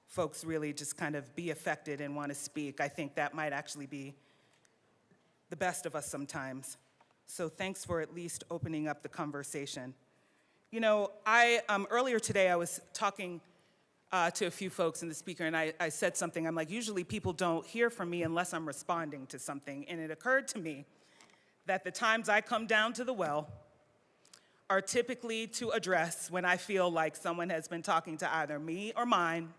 folks really just kind of be affected and want to speak. I think that might actually be the best of us sometimes. So thanks for at least opening up the conversation. You know, earlier today I was talking to a few folks in the speaker, and I said something. I'm like, usually people don't hear from me unless I'm responding to something. And it occurred to me that the times I come down to the well are typically to address when I feel like someone has been talking to either me or mine,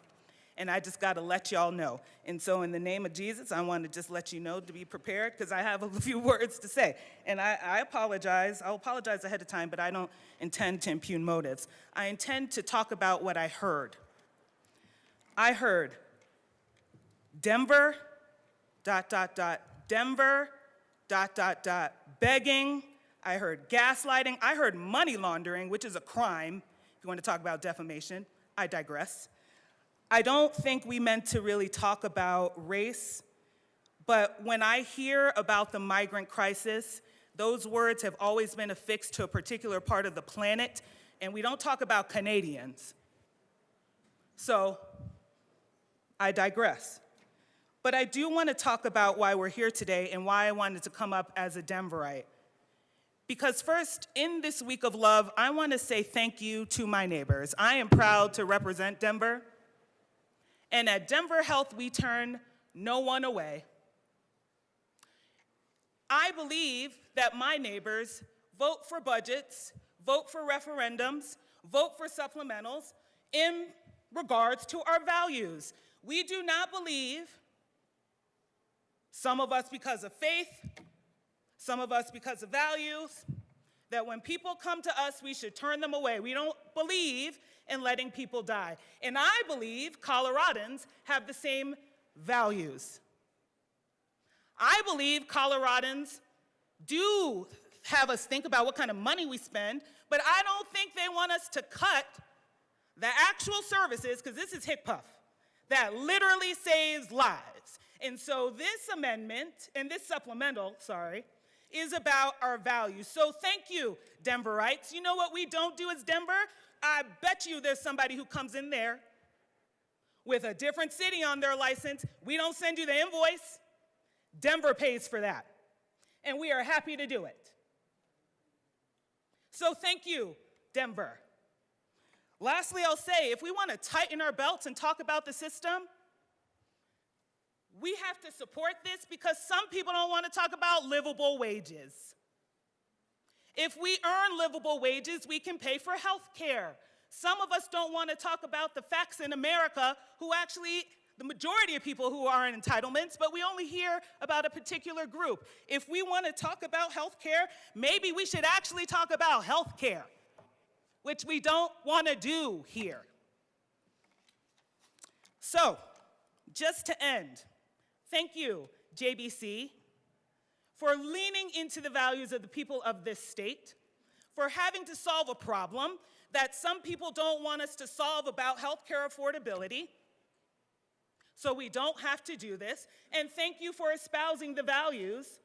and I just gotta let y'all know. And so in the name of Jesus, I want to just let you know to be prepared, because I have a few words to say. And I apologize, I'll apologize ahead of time, but I don't intend to impugn motives. I intend to talk about what I heard. I heard Denver, Denver, begging. I heard gaslighting. I heard money laundering, which is a crime, if you want to talk about defamation. I digress. I don't think we meant to really talk about race, but when I hear about the migrant crisis, Those words have always been affixed to a particular part of the planet, and we don't talk about Canadians. So, I digress. But I do want to talk about why we're here today and why I wanted to come up as a Denverite. Because first, in this week of love, I want to say thank you to my neighbors. I am proud to represent Denver. And at Denver Health, we turn no one away. I believe that my neighbors vote for budgets, vote for referendums, vote for supplementals in regards to our values. We do not believe, some of us because of faith, some of us because of values, that when people come to us, we should turn them away. We don't believe in letting people die. And I believe Coloradans have the same values. I believe Coloradans do have us think about what kind of money we spend, but I don't think they want us to cut the actual services, because this is HICPUF, that literally saves lives. And so this amendment, and this supplemental, is about our values. So thank you, Denverites. You know what we don't do as Denver? I bet you there's somebody who comes in there with a different city on their license. We don't send you the invoice. Denver pays for that. And we are happy to do it. So thank you, Denver. Lastly, I'll say, if we want to tighten our belts and talk about the system, we have to support this because some people don't want to talk about livable wages. If we earn livable wages, we can pay for health care. Some of us don't want to talk about the facts in America who actually, the majority of people who are in entitlements, but we only hear about a particular group. If we want to talk about health care, maybe we should actually talk about health care, which we don't want to do here. So, just to end, thank you, JBC, for leaning into the values of the people of this state, for having to solve a problem that some people don't want us to solve about healthcare affordability, so we don't have to do this, and thank you for espousing the values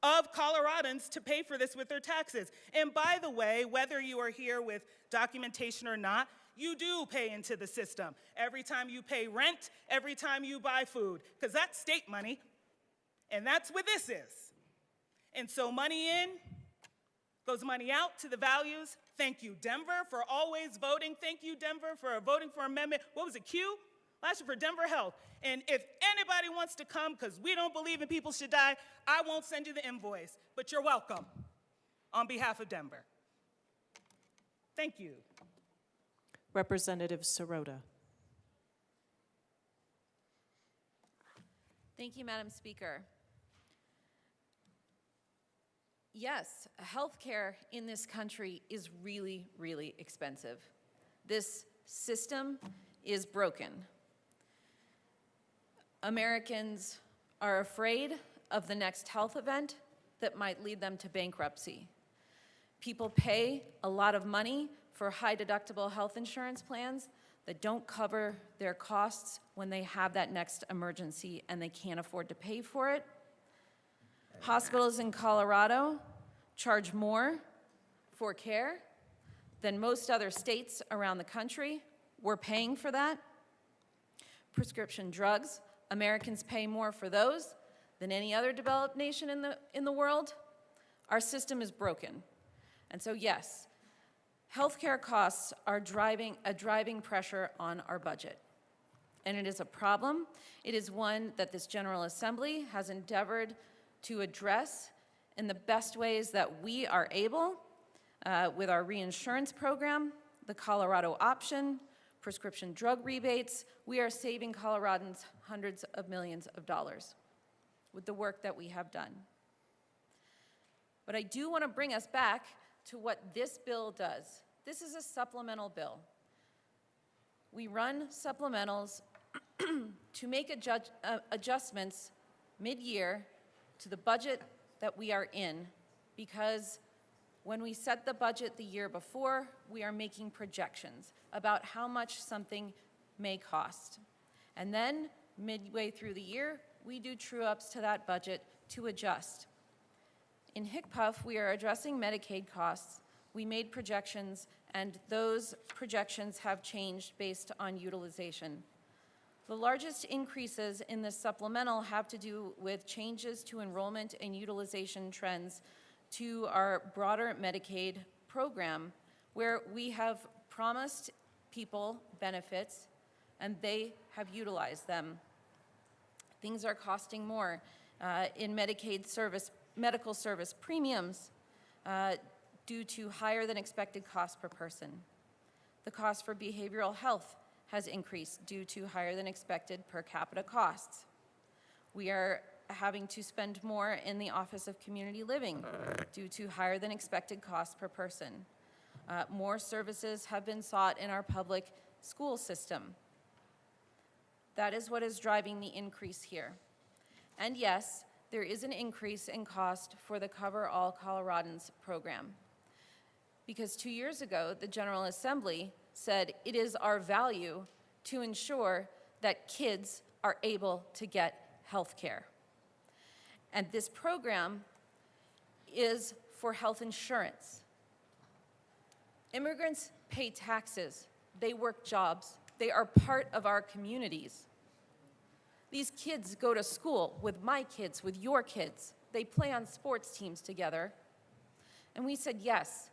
of Coloradans to pay for this with their taxes. And by the way, whether you are here with documentation or not, you do pay into the system. Every time you pay rent, every time you buy food, because that's state money, and that's what this is. And so money in goes money out to the values. Thank you, Denver, for always voting. Thank you, Denver, for voting for amendment. What was it, Q? Last year for Denver Health. And if anybody wants to come, because we don't believe in people should die, I won't send you the invoice, but you're welcome on behalf of Denver. Thank you. Representative Sirota. Thank you, Madam Speaker. Yes, healthcare in this country is really, really expensive. This system is broken. Americans are afraid of the next health event that might lead them to bankruptcy. People pay a lot of money for high-deductible health insurance plans that don't cover their costs when they have that next emergency and they can't afford to pay for it. Hospitals in Colorado charge more for care than most other states around the country. We're paying for that. Prescription drugs, Americans pay more for those than any other developed nation in the world. Our system is broken. And so yes, healthcare costs are driving pressure on our budget. And it is a problem. It is one that this General Assembly has endeavored to address in the best ways that we are able with our reinsurance program, the Colorado option, prescription drug rebates. We are saving Coloradans hundreds of millions of dollars with the work that we have done. But I do want to bring us back to what this bill does. This is a supplemental bill. We run supplementals to make adjustments mid-year to the budget that we are in, because when we set the budget the year before, we are making projections about how much something may cost. And then midway through the year, we do true-ups to that budget to adjust. In HCPUF, we are addressing Medicaid costs. We made projections, and those projections have changed based on utilization. The largest increases in the supplemental have to do with changes to enrollment and utilization trends to our broader Medicaid program, where we have promised people benefits and they have utilized them. Things are costing more in Medicaid service, medical service premiums due to higher than expected cost per person. The cost for behavioral health has increased due to higher than expected per capita costs. We are having to spend more in the Office of Community Living due to higher than expected costs per person. More services have been sought in our public school system. That is what is driving the increase here. And yes, there is an increase in cost for the Cover All Coloradans program. Because 2 years ago, the General Assembly said it is our value to ensure that kids are able to get health care. And this program is for health insurance. Immigrants pay taxes, they work jobs, they are part of our communities. These kids go to school with my kids, with your kids. They play on sports teams together. And we said, yes,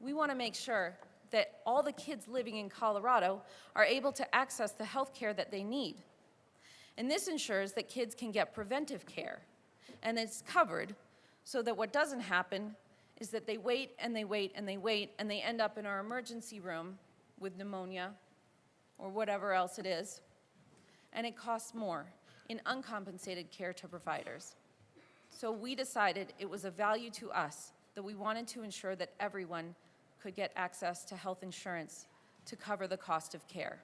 we want to make sure that all the kids living in Colorado are able to access the health care that they need. And this ensures that kids can get preventive care. And it's covered so that what doesn't happen is that they wait and they wait and they wait and they end up in our emergency room with pneumonia or whatever else it is. And it costs more in uncompensated care to providers. So we decided it was a value to us that we wanted to ensure that everyone could get access to health insurance to cover the cost of care.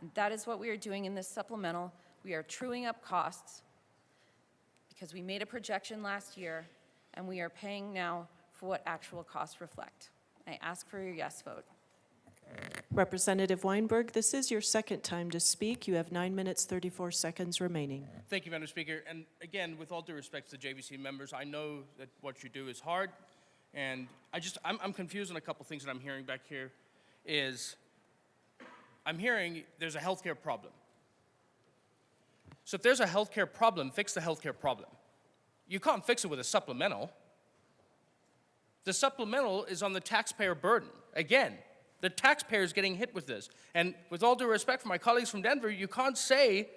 And that is what we are doing in this supplemental. We are truing up costs because we made a projection last year and we are paying now for what actual costs reflect. I ask for your yes vote. Representative Weinberg, this is your second time to speak. You have 9 minutes, 34 seconds remaining. Thank you, Madam Speaker. And again, with all due respect to the JVC members, I know that what you do is hard. And I'm confused on a couple things that I'm hearing back here is I'm hearing there's a healthcare problem. So if there's a healthcare problem, fix the healthcare problem. You can't fix it with a supplemental. The supplemental is on the taxpayer burden. Again, the taxpayer is getting hit with this. And with all due respect for my colleagues from Denver, you can't say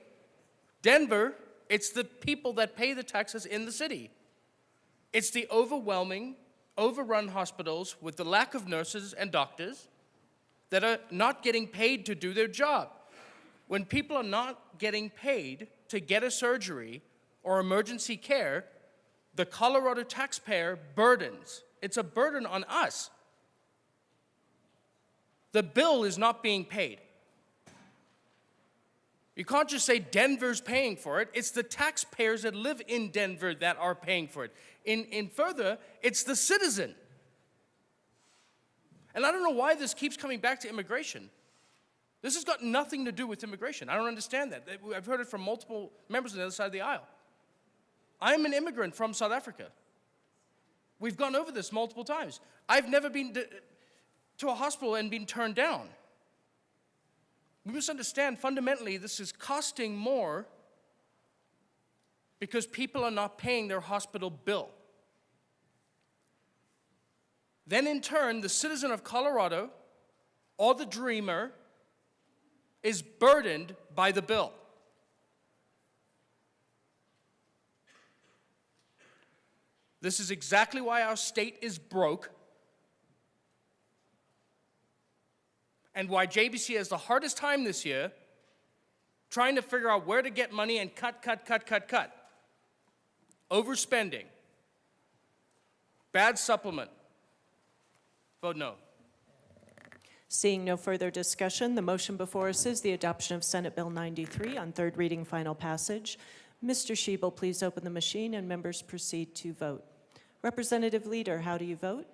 Denver, it's the people that pay the taxes in the city. It's the overwhelming, overrun hospitals with the lack of nurses and doctors that are not getting paid to do their job. When people are not getting paid to get a surgery or emergency care, the Colorado taxpayer burdens. It's a burden on us. The bill is not being paid. You can't just say Denver's paying for it. It's the taxpayers that live in Denver that are paying for it. In further, it's the citizen. And I don't know why this keeps coming back to immigration. This has got nothing to do with immigration. I don't understand that. I've heard it from multiple members on the other side of the aisle. I'm an immigrant from South Africa. We've gone over this multiple times. I've never been to a hospital and been turned down. We must understand fundamentally this is costing more because people are not paying their hospital bill. Then in turn, the citizen of Colorado or the dreamer is burdened by the bill. This is exactly why our state is broke and why JBC has the hardest time this year trying to figure out where to get money and cut. Overspending. Bad supplement. Vote no. Seeing no further discussion, the motion before us is the adoption of Senate Bill 93 on third reading, final passage. Mr. Schiebel, please open the machine and members proceed to vote. Representative Leader, how do you vote?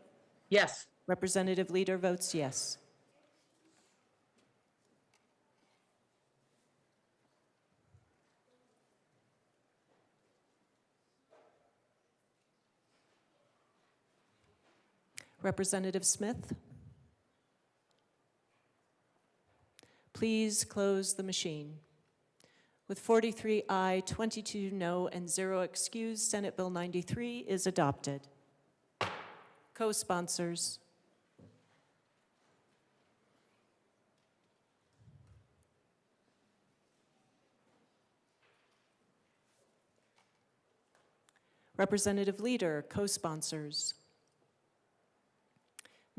Yes. Representative Leader votes yes. Representative Smith? Please close the machine. With 43 aye, 22 no, and 0 excused, Senate Bill 93 is adopted. Co-sponsors. Representative Leader, co-sponsors.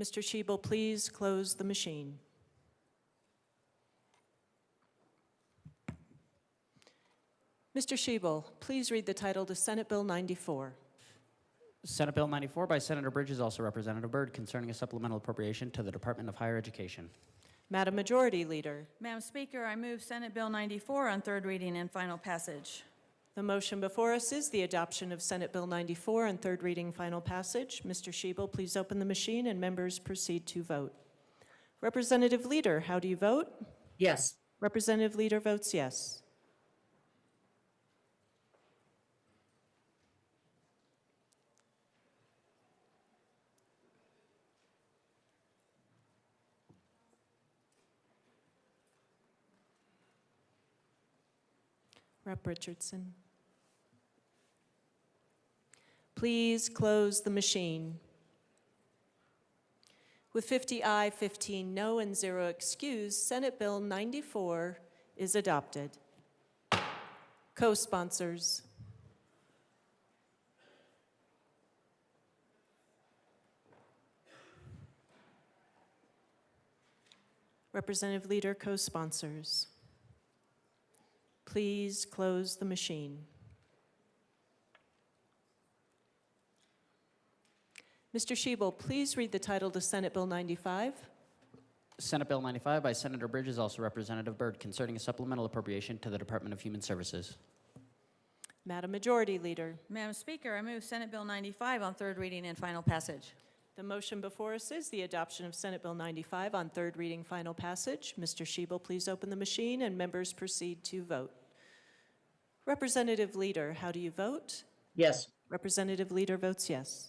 Mr. Shebel, please close the machine. Mr. Shebel, please read the title to Senate Bill 94. Senate Bill 94 by Senator Bridges, also Representative Byrd, concerning a supplemental appropriation to the Department of Higher Education. Madam Majority Leader. Madam Speaker, I move Senate Bill 94 on third reading and final passage. The motion before us is the adoption of Senate Bill 94 on third reading, final passage. Mr. Shebel, please open the machine and members proceed to vote. Representative Leader, how do you vote? Yes. Representative Leader votes yes. Rep. Richardson. Please close the machine. With 50 aye, 15 no, and 0 excused, Senate Bill 94 is adopted. Co-sponsors. Representative Leader, co-sponsors. Please close the machine. Mr. Shebel, please read the title to Senate Bill 95. Senate Bill 95 by Senator Bridges, also Representative Byrd, concerning a supplemental appropriation to the Department of Human Services. Madam Majority Leader. Madam Speaker, I move Senate Bill 95 on third reading and final passage. The motion before us is the adoption of Senate Bill 95 on third reading, final passage. Mr. Shebel, please open the machine and members proceed to vote. Representative Leader, how do you vote? Yes. Representative Leader votes yes.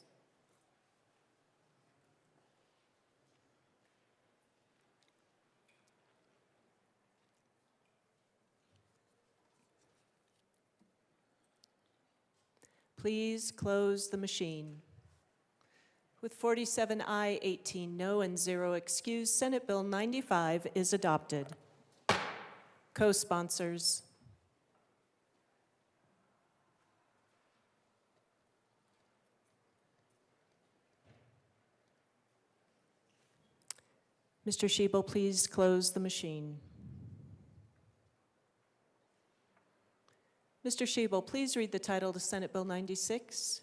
Please close the machine. With 47 aye, 18 no, and 0 excused, Senate Bill 95 is adopted. Co-sponsors. Mr. Shebel, please close the machine. Mr. Shebel, please read the title to Senate Bill 96.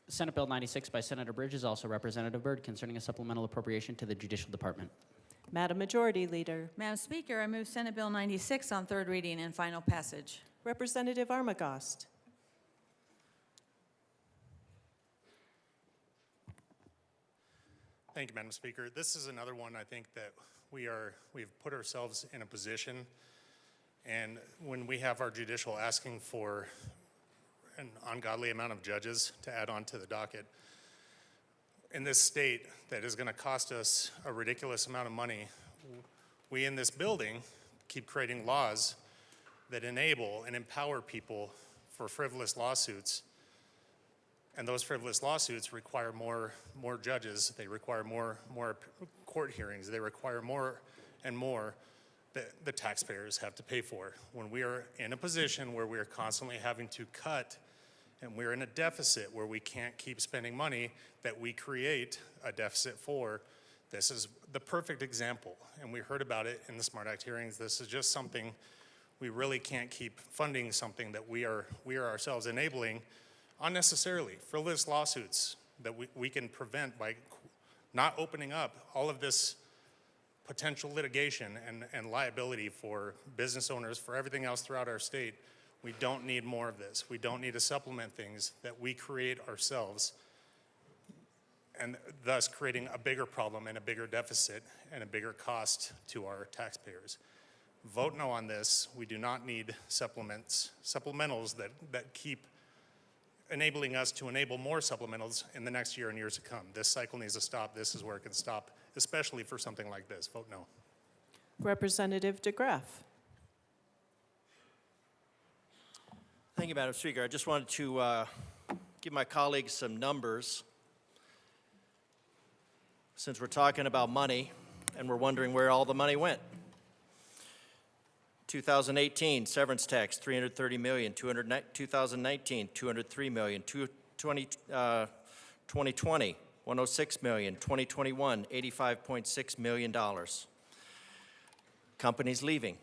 Senate Bill 96 by Senator Bridges, also Representative Byrd, concerning a supplemental appropriation to the Judicial Department. Madam Majority Leader. Madam Speaker, I move Senate Bill 96 on third reading and final passage. Representative Armagost. Thank you, Madam Speaker. This is another one I think that we've put ourselves in a position, and when we have our judicial asking for an ungodly amount of judges to add on to the docket in this state that is going to cost us a ridiculous amount of money, we in this building keep creating laws that enable and empower people for frivolous lawsuits. And those frivolous lawsuits require more judges. They require more court hearings. They require more and more that the taxpayers have to pay for. When we are in a position where we are constantly having to cut and we're in a deficit where we can't keep spending money that we create a deficit for, this is the perfect example. And we heard about it in the SMART Act hearings. This is just something we really can't keep funding, something that we are ourselves enabling unnecessarily, frivolous lawsuits that we can prevent by not opening up all of this potential litigation and liability for business owners, for everything else throughout our state. We don't need more of this. We don't need to supplement things that we create ourselves, and thus creating a bigger problem and a bigger deficit and a bigger cost to our taxpayers. Vote no on this. We do not need supplementals that keep enabling us to enable more supplementals in the next year and years to come. This cycle needs to stop. This is where it can stop, especially for something like this. Vote no. Representative DeGraff. Thank you, Madam Speaker. I just wanted to give my colleagues some numbers. Since we're talking about money and we're wondering where all the money went. 2018, severance tax, $330 million. 2019, $203 million. 2020, $106 million. 2021, $85.6 million. Companies leaving.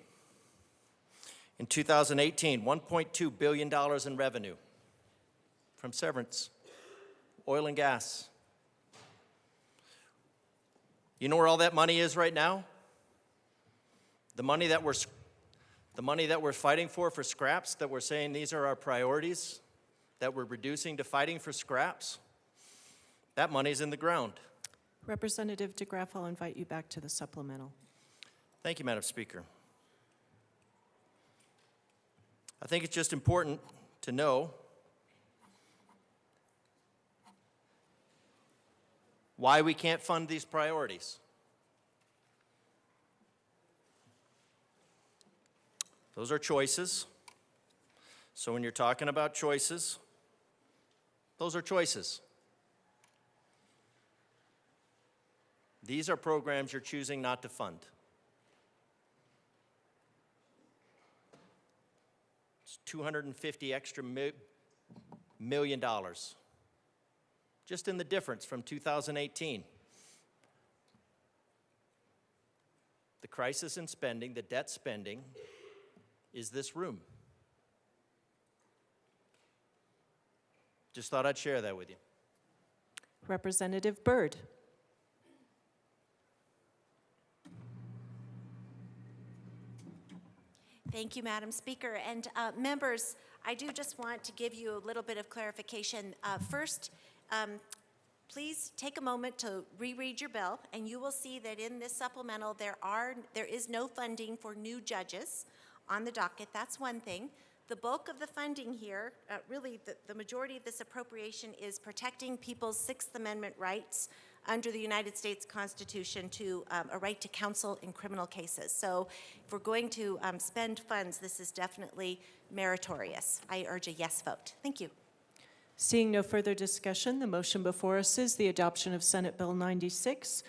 In 2018, $1.2 billion in revenue from severance, oil and gas. You know where all that money is right now? The money that we're fighting for scraps, that we're saying these are our priorities, that we're reducing to fighting for scraps, that money's in the ground. Representative DeGraff, I'll invite you back to the supplemental. Thank you, Madam Speaker. I think it's just important to know why we can't fund these priorities. Those are choices. So when you're talking about choices, those are choices. These are programs you're choosing not to fund. It's $250 extra million dollars. Just in the difference from 2018. The crisis in spending, the debt spending, is this room. Just thought I'd share that with you. Representative Byrd. Thank you, Madam Speaker. And members, I do just want to give you a little bit of clarification. First, please take a moment to reread your bill, and you will see that in this supplemental there is no funding for new judges on the docket. That's one thing. The bulk of the funding here, really the majority of this appropriation, is protecting people's Sixth Amendment rights under the United States Constitution to a right to counsel in criminal cases. So if we're going to spend funds, this is definitely meritorious. I urge a yes vote. Thank you. Seeing no further discussion, the motion before us is the adoption of Senate Bill 96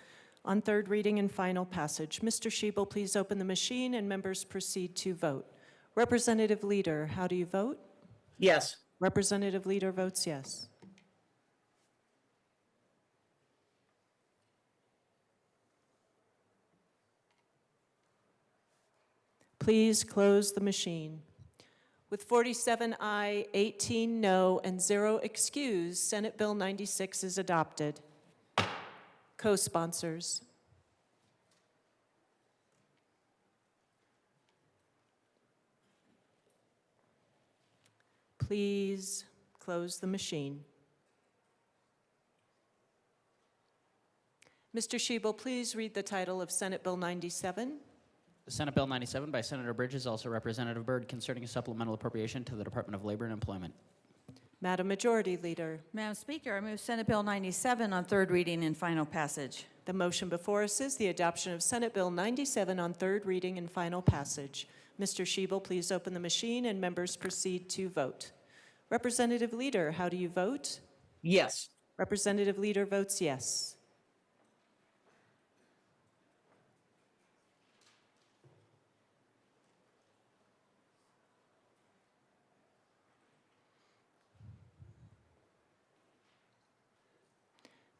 on third reading and final passage. Mr. Schiebel, please open the machine and members proceed to vote. Representative Leader, how do you vote? Yes. Representative Leader votes yes. Please close the machine. With 47 aye, 18 no, and 0 excused, Senate Bill 96 is adopted. Co-sponsors. Please close the machine. Mr. Schiebel, please read the title of Senate Bill 97. Senate Bill 97 by Senator Bridges, also Representative Byrd, concerning a supplemental appropriation to the Department of Labor and Employment. Madam Majority Leader. Madam Speaker, I move Senate Bill 97 on third reading and final passage. The motion before us is the adoption of Senate Bill 97 on third reading and final passage. Mr. Schiebel, please open the machine and members proceed to vote. Representative Leader, how do you vote? Yes. Representative Leader votes yes.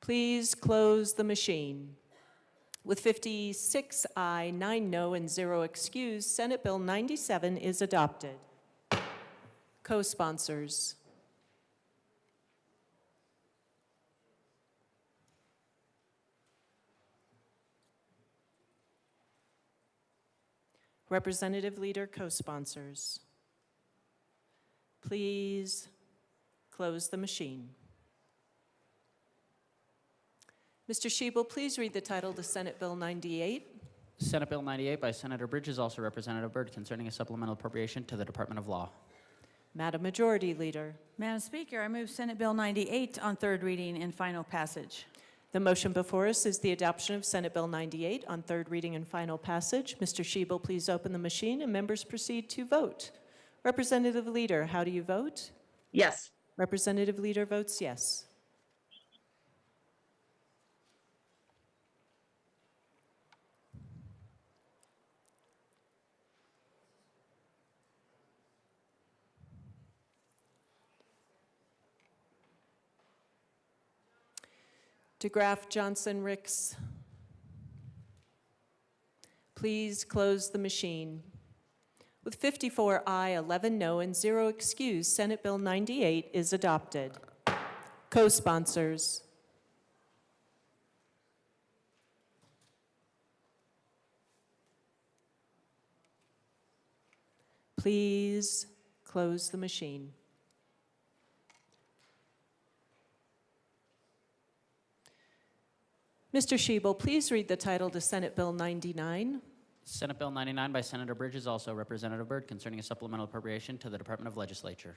Please close the machine. With 56 aye, 9 no, and 0 excused, Senate Bill 97 is adopted. Co-sponsors. Representative Leader, co-sponsors. Please close the machine. Mr. Schiebel, please read the title to Senate Bill 98. Senate Bill 98 by Senator Bridges, also Representative Byrd, concerning a supplemental appropriation to the Department of Law. Madam Majority Leader. Madam Speaker, I move Senate Bill 98 on third reading and final passage. The motion before us is the adoption of Senate Bill 98 on third reading and final passage. Mr. Shebel, please open the machine and members proceed to vote. Representative Leader, how do you vote? Yes. Representative Leader votes yes. DeGraff, Johnson, Ricks, please close the machine. With 54 aye, 11 no, and 0 excused, Senate Bill 98 is adopted. Co-sponsors. Please close the machine. Mr. Shebel, please read the title to Senate Bill 99. Senate Bill 99 by Senator Bridges, also Representative Byrd, concerning a supplemental appropriation to the Department of Legislature.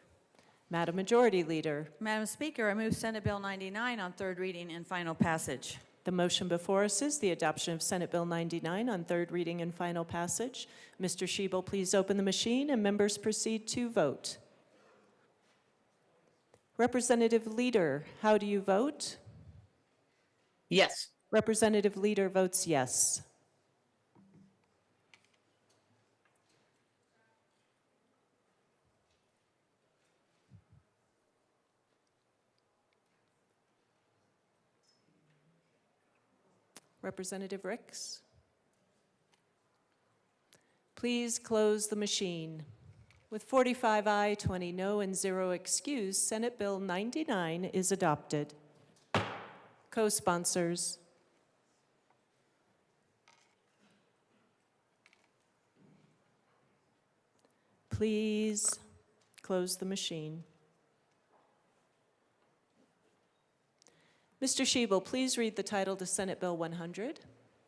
Madam Majority Leader. Madam Speaker, I move Senate Bill 99 on third reading and final passage. The motion before us is the adoption of Senate Bill 99 on third reading and final passage. Mr. Shebel, please open the machine and members proceed to vote. Representative Leader, how do you vote? Yes. Representative Leader votes yes. Representative Ricks, please close the machine. With 45 aye, 20 no, and 0 excused, Senate Bill 99 is adopted. Co-sponsors. Please close the machine. Mr. Shebel, please read the title to Senate Bill 100.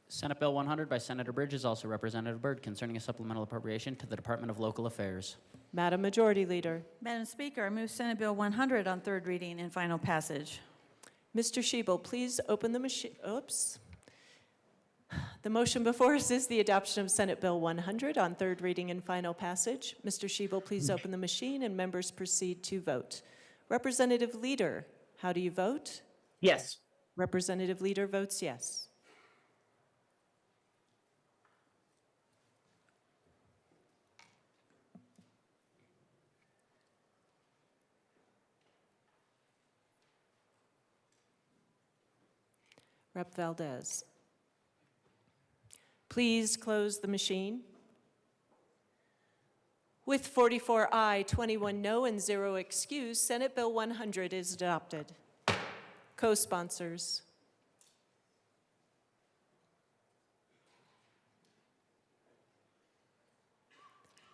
Senate Bill 100 by Senator Bridges, also Representative Byrd, concerning a supplemental appropriation to the Department of Local Affairs. Madam Majority Leader. Madam Speaker, I move Senate Bill 100 on third reading and final passage. Mr. Shebel, please open the machine. Oops. The motion before us is the adoption of Senate Bill 100 on third reading and final passage. Mr. Shebel, please open the machine and members proceed to vote. Representative Leader, how do you vote? Yes. Representative Leader votes yes. Rep. Valdez. Please close the machine. With 44 aye, 21 no, and 0 excused, Senate Bill 100 is adopted. Co-sponsors.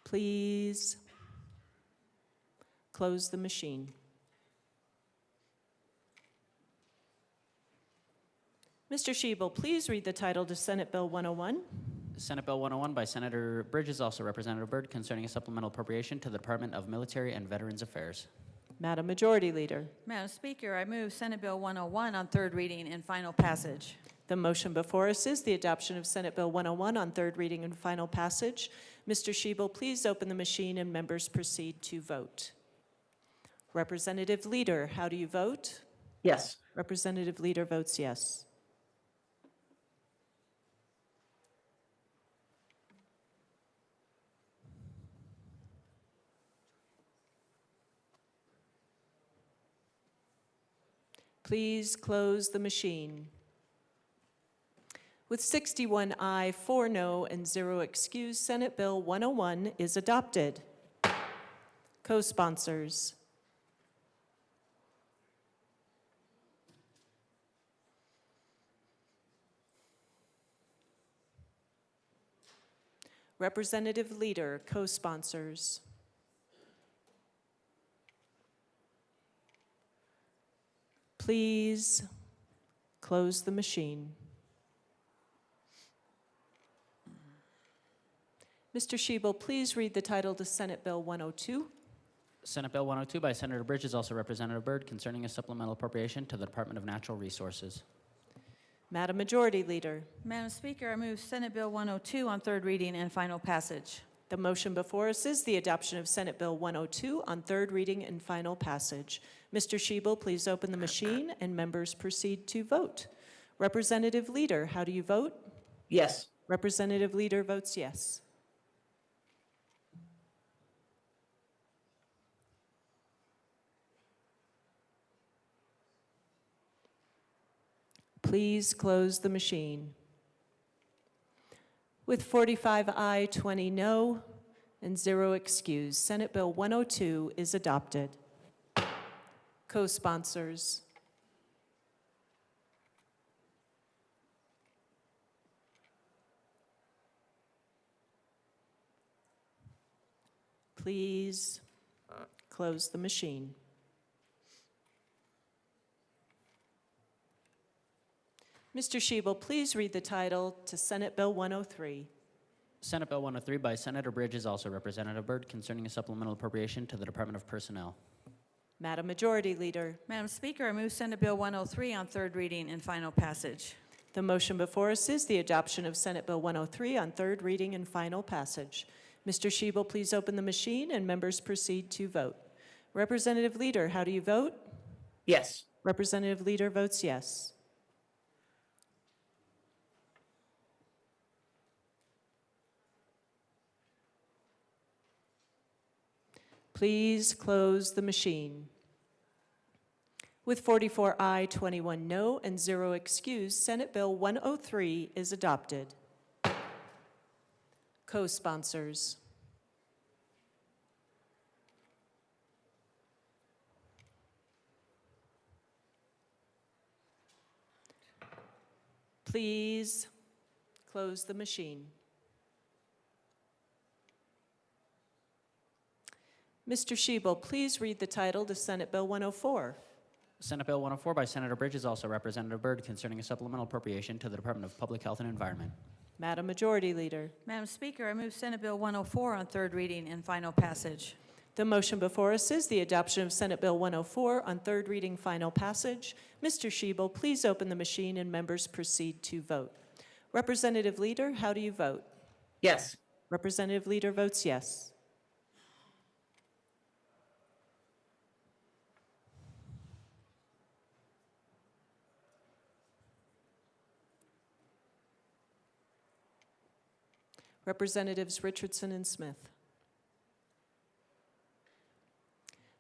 Please close the machine. Mr. Shebel, please read the title to Senate Bill 101. Senate Bill 101 by Senator Bridges, also Representative Byrd, concerning a supplemental appropriation to the Department of Military and Veterans Affairs. Madam Majority Leader. Madam Speaker, I move Senate Bill 101 on third reading and final passage. The motion before us is the adoption of Senate Bill 101 on third reading and final passage. Mr. Shebel, please open the machine and members proceed to vote. Representative Leader, how do you vote? Yes. Representative Leader votes yes. Please close the machine. With 61 aye, 4 no, and 0 excused, Senate Bill 101 is adopted. Co-sponsors. Representative Leader, co-sponsors. Please close the machine. Mr. Shebel, please read the title to Senate Bill 102. Senate Bill 102 by Senator Bridges, also Representative Byrd, concerning a supplemental appropriation to the Department of Natural Resources. Madam Majority Leader, Madam Speaker, I move Senate Bill 102 on third reading and final passage. the motion before us is the adoption of Senate Bill 102 on third reading and final passage. Mr. Shebel, please open the machine and members proceed to vote. Representative Leader, how do you vote? Yes. Representative Leader votes yes. Please close the machine. With 45 aye, 20 no, and 0 excused, Senate Bill 102 is adopted. Co-sponsors. Please close the machine. Mr. Shebel, please read the title to Senate Bill 103. Senate Bill 103 by Senator Bridges, also Representative Byrd, concerning a supplemental appropriation to the Department of Personnel. Madam Majority Leader, Madam Speaker, I move Senate Bill 103 on third reading and final passage. the motion before us is the adoption of Senate Bill 103 on third reading and final passage. Mr. Shebel, please open the machine and members proceed to vote. Representative Leader, how do you vote? Yes. Representative Leader votes yes. Please close the machine. With 44 aye, 21 no, and 0 excused, Senate Bill 103 is adopted. Co-sponsors. Please close the machine. Mr. Shebel, please read the title to Senate Bill 104. Senate Bill 104 by Senator Bridges, also Representative Byrd, concerning a supplemental appropriation to the Department of Public Health and Environment. Madam Majority Leader, Madam Speaker, I move Senate Bill 104 on third reading and final passage. the motion before us is the adoption of Senate Bill 104 on third reading, final passage. Mr. Shebel, please open the machine and members proceed to vote. Representative Leader, how do you vote? Yes. Representative Leader votes yes. Representatives Richardson and Smith.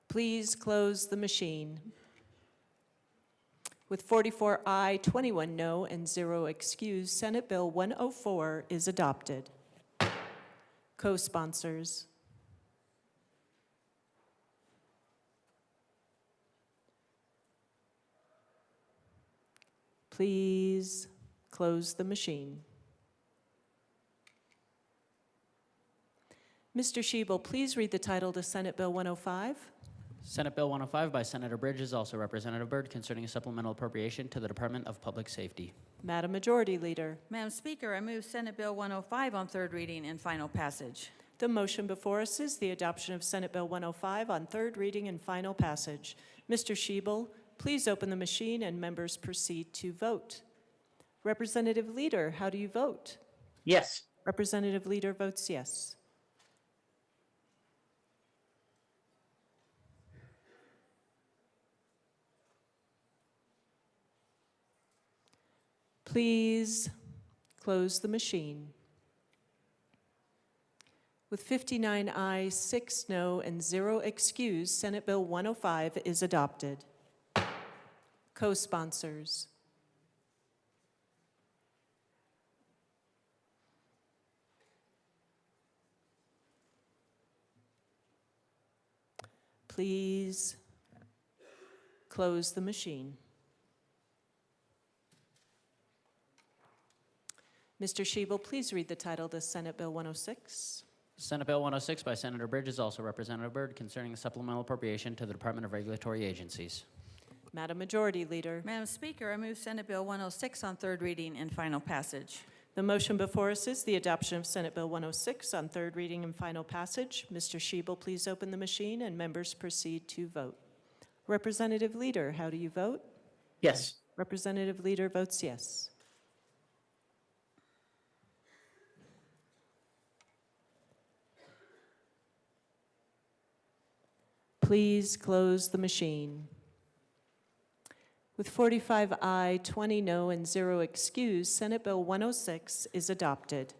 Please close the machine. With 44 aye, 21 no, and 0 excused, Senate Bill 104 is adopted. Co-sponsors. Please close the machine. Mr. Shebel, please read the title to Senate Bill 105. Senate Bill 105 by Senator Bridges, also Representative Byrd, concerning a supplemental appropriation to the Department of Public Safety. Madam Majority Leader, Madam Speaker, I move Senate Bill 105 on third reading and final passage. the motion before us is the adoption of Senate Bill 105 on third reading and final passage. Mr. Shebel, please open the machine and members proceed to vote. Representative Leader, how do you vote? Yes. Representative Leader votes yes. Please close the machine. With 59 ayes, 6 no, and 0 excused, Senate Bill 105 is adopted. Co-sponsors. Please close the machine. Mr. Shebel, please read the title to Senate Bill 106. Senate Bill 106 by Senator Bridges, also Representative Byrd, concerning a supplemental appropriation to the Department of Regulatory Agencies. Madam Majority Leader, Madam Speaker, I move Senate Bill 106 on third reading and final passage. The motion before us is the adoption of Senate Bill 106 on third reading and final passage. Mr. Shebel, please open the machine and members proceed to vote. Representative Leader, how do you vote? Yes. Representative Leader votes yes. Please close the machine. With 45 aye, 20 no, and 0 excused, Senate Bill 106 is adopted.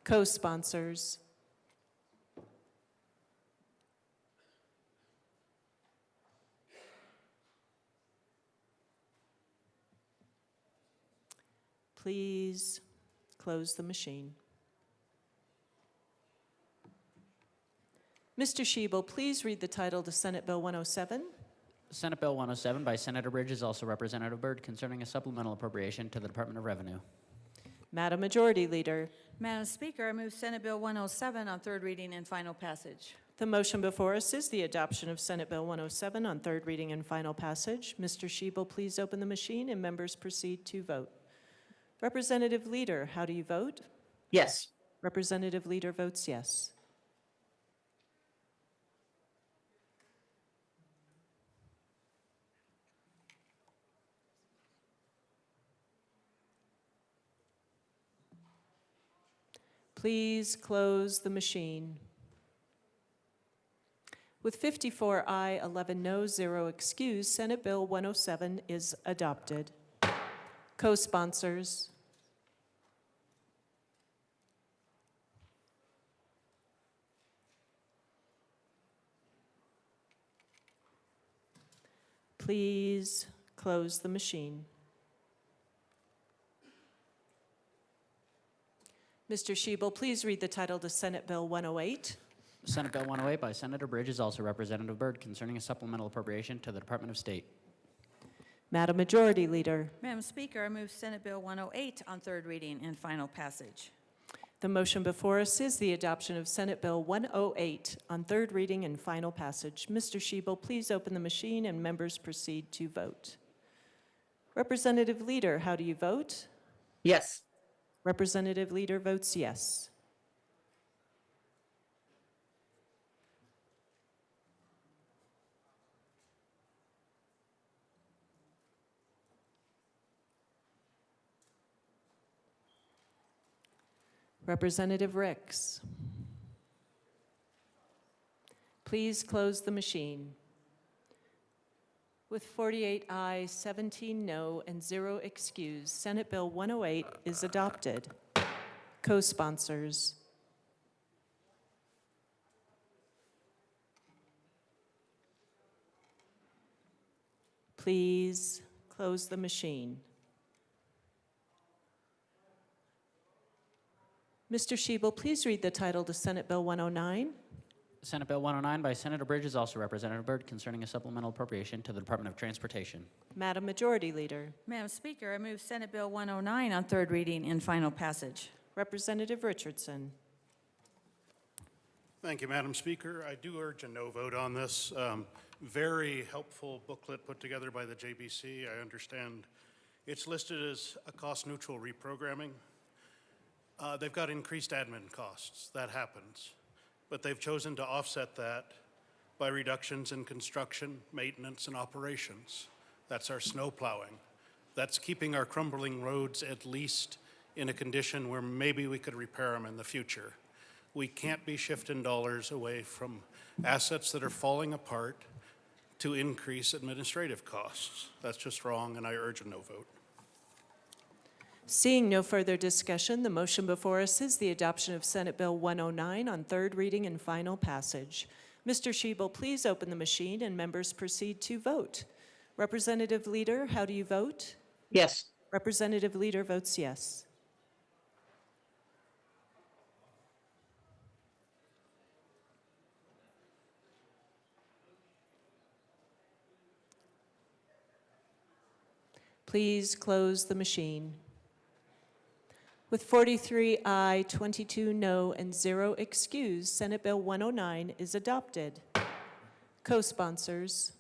Co-sponsors. Please close the machine. Mr. Shebel, please read the title to Senate Bill 107. Senate Bill 107 by Senator Bridges, also Representative Byrd, concerning a supplemental appropriation to the Department of Revenue. Madam Majority Leader. Madam Speaker, I move Senate Bill 107 on third reading and final passage. The motion before us is the adoption of Senate Bill 107 on third reading and final passage. Mr. Shebel, please open the machine and members proceed to vote. Representative Leader, how do you vote? Yes. Representative Leader votes yes. Please close the machine. With 54 aye, 11 no, 0 excused, Senate Bill 107 is adopted. Co-sponsors. Please close the machine. Mr. Shebel, please read the title to Senate Bill 108. Senate Bill 108 by Senator Bridges, also Representative Byrd, concerning a supplemental appropriation to the Department of State. Madam Majority Leader. Madam Speaker, I move Senate Bill 108 on third reading and final passage. The motion before us is the adoption of Senate Bill 108 on third reading and final passage. Mr. Shebel, please open the machine and members proceed to vote. Representative Leader, how do you vote? Yes. Representative Leader votes yes. Representative Ricks. Please close the machine. With 48 ayes, 17 no, and 0 excused, Senate Bill 108 is adopted. Co-sponsors. Please close the machine. Mr. Shebel, please read the title to Senate Bill 109. Senate Bill 109 by Senator Bridges, also Representative Byrd, concerning a supplemental appropriation to the Department of Transportation. Madam Majority Leader. Madam Speaker, I move Senate Bill 109 on third reading and final passage. Representative Richardson. Thank you, Madam Speaker. I do urge a no vote on this. Very helpful booklet put together by the JBC. I understand it's listed as a cost-neutral reprogramming. They've got increased admin costs. That happens. But they've chosen to offset that by reductions in construction, maintenance, and operations. That's our snow plowing. That's keeping our crumbling roads at least in a condition where maybe we could repair them in the future. We can't be shifting dollars away from assets that are falling apart to increase administrative costs. That's just wrong, and I urge a no vote. Seeing no further discussion, the motion before us is the adoption of Senate Bill 109 on third reading and final passage. Mr. Shebel, please open the machine and members proceed to vote. Representative Leader, how do you vote? Yes. Representative Leader votes yes. Please close the machine. With 43 aye, 22 no, and 0 excused, Senate Bill 109 is adopted. Co-sponsors.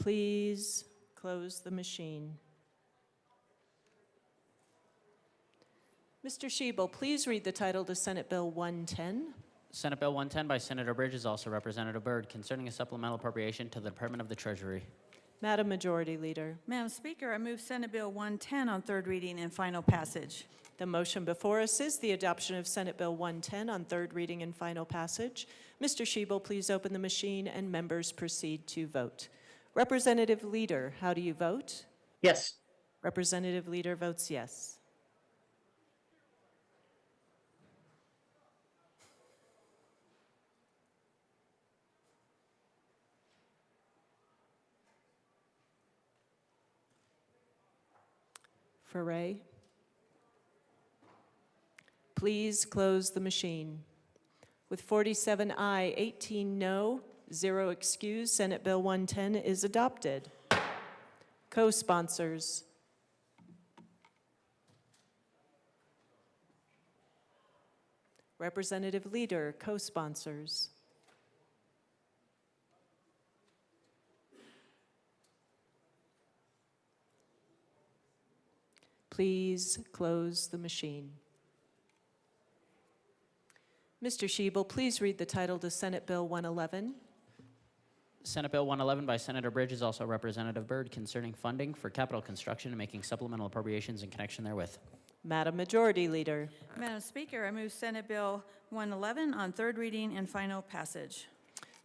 Please close the machine. Mr. Shebel, please read the title to Senate Bill 110. Senate Bill 110 by Senator Bridges, also Representative Byrd, concerning a supplemental appropriation to the Department of the Treasury. Madam Majority Leader. Madam Speaker, I move Senate Bill 110 on third reading and final passage. The motion before us is the adoption of Senate Bill 110 on third reading and final passage. Mr. Shebel, please open the machine and members proceed to vote. Representative Leader, how do you vote? Yes. Representative Leader votes yes. Foray. Please close the machine. With 47 aye, 18 no, 0 excuse, Senate Bill 110 is adopted. Co-sponsors. Representative Leader, co-sponsors. Please close the machine. Mr. Shebel, please read the title to Senate Bill 111. Senate Bill 111 by Senator Bridges, also Representative Byrd, concerning funding for capital construction and making supplemental appropriations in connection therewith. Madam Majority Leader. Madam Speaker, I move Senate Bill 111 on third reading and final passage.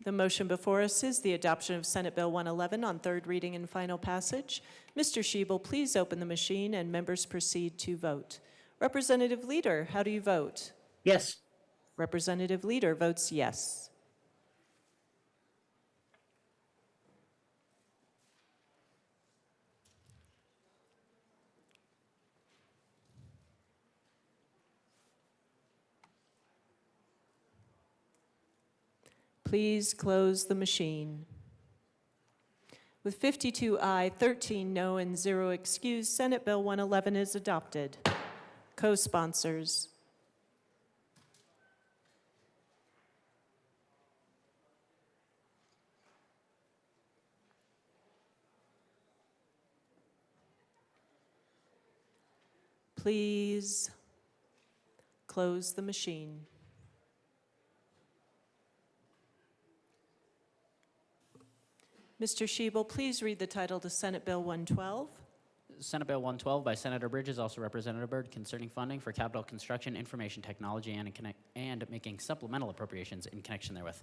The motion before us is the adoption of Senate Bill 111 on third reading and final passage. Mr. Shebel, please open the machine and members proceed to vote. Representative Leader, how do you vote? Yes. Representative Leader votes yes. Please close the machine. With 52 aye, 13 no, and 0 excuse, Senate Bill 111 is adopted. Co-sponsors. Please close the machine. Mr. Shebel, please read the title to Senate Bill 112. Senate Bill 112 by Senator Bridges, also Representative Byrd, concerning funding for capital construction, information technology, and making supplemental appropriations in connection therewith.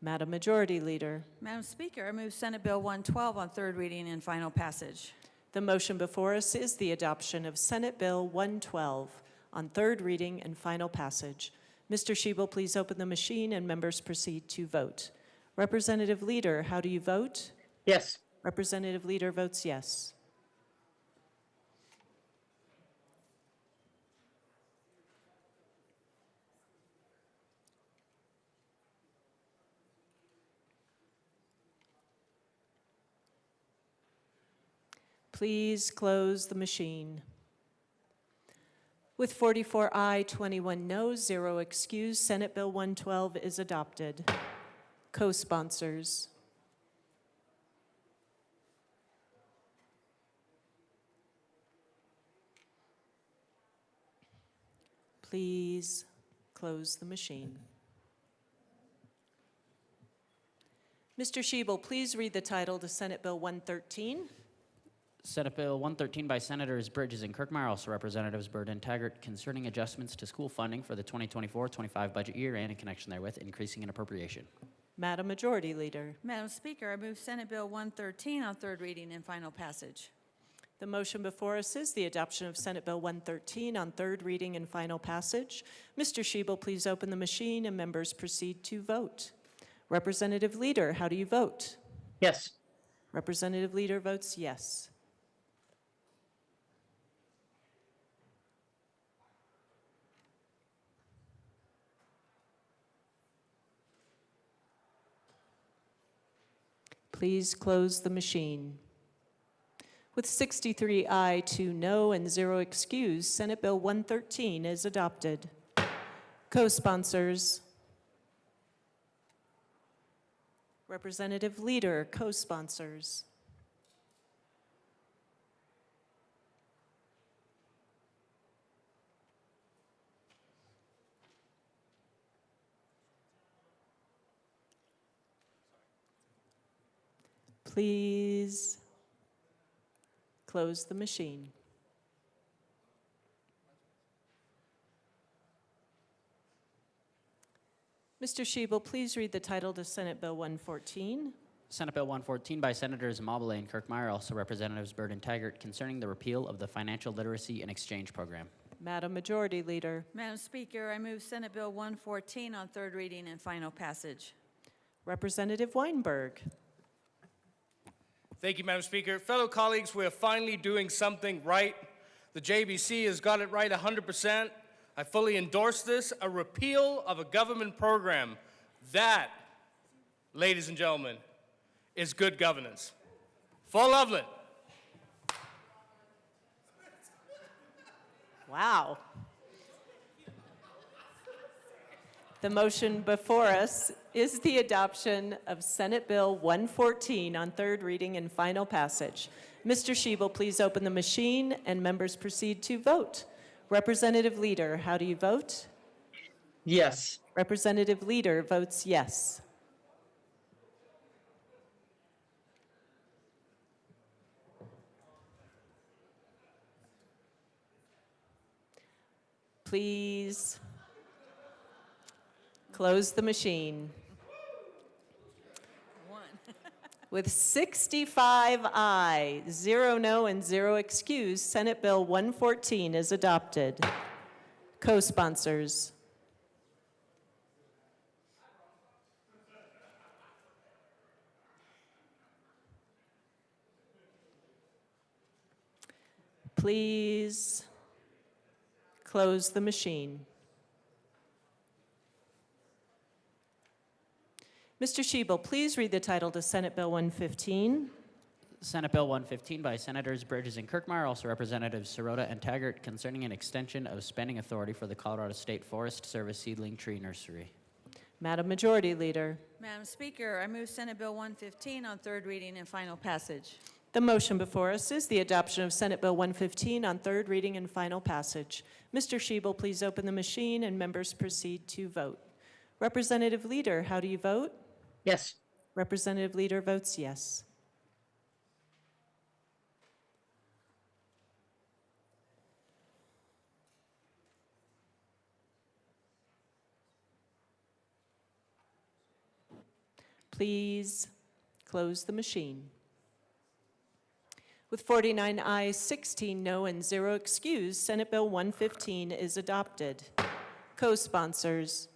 Madam Majority Leader. Madam Speaker, I move Senate Bill 112 on third reading and final passage. The motion before us is the adoption of Senate Bill 112 on third reading and final passage. Mr. Shebel, please open the machine and members proceed to vote. Representative Leader, how do you vote? Yes. Representative Leader votes yes. Please close the machine. With 44 aye, 21 no, 0 excuse, Senate Bill 112 is adopted. Co-sponsors. Please close the machine. Mr. Shebel, please read the title to Senate Bill 113. Senate Bill 113 by Senators Bridges and Kirkmeyer, also Representatives Byrd and Taggart, concerning adjustments to school funding for the 2024-25 budget year and in connection therewith, increasing an appropriation. Madam Majority Leader. Madam Speaker, I move Senate Bill 113 on third reading and final passage. The motion before us is the adoption of Senate Bill 113 on third reading and final passage. Mr. Shebel, please open the machine and members proceed to vote. Representative Leader, how do you vote? Yes. Representative Leader votes yes. Please close the machine. With 63 aye, 2 no, and 0 excuse, Senate Bill 113 is adopted. Co-sponsors. Representative Leader, co-sponsors. Please close the machine. Mr. Shebel, please read the title to Senate Bill 114. Senate Bill 114 by Senators Amabile and Kirkmeyer, also Representatives Byrd and Taggart, concerning the repeal of the Financial Literacy and Exchange Program. Madam Majority Leader. Madam Speaker, I move Senate Bill 114 on third reading and final passage. Representative Weinberg. Thank you, Madam Speaker. Fellow colleagues, we are finally doing something right. The JBC has got it right 100%. I fully endorse this, a repeal of a government program. That, ladies and gentlemen, is good governance. For Loveland. Wow. The motion before us is the adoption of Senate Bill 114 on third reading and final passage. Mr. Shebel, please open the machine and members proceed to vote. Representative Leader, how do you vote? Yes. Representative Leader votes yes. Please close the machine. With 65 ayes, 0 no, and 0 excuse, Senate Bill 114 is adopted. Co-sponsors. Please close the machine. Mr. Shebel, please read the title to Senate Bill 115. Senate Bill 115 by Senators Bridges and Kirkmeyer, also Representatives Sirota and Taggart, concerning an extension of spending authority for the Colorado State Forest Service Seedling Tree Nursery. Madam Majority Leader. Madam Speaker, I move Senate Bill 115 on third reading and final passage. The motion before us is the adoption of Senate Bill 115 on third reading and final passage. Mr. Shebel, please open the machine and members proceed to vote. Representative Leader, how do you vote? Yes. Representative Leader votes yes. Please close the machine. With 49 ayes, 16 no, and 0 excused, Senate Bill 115 is adopted. Co-sponsors.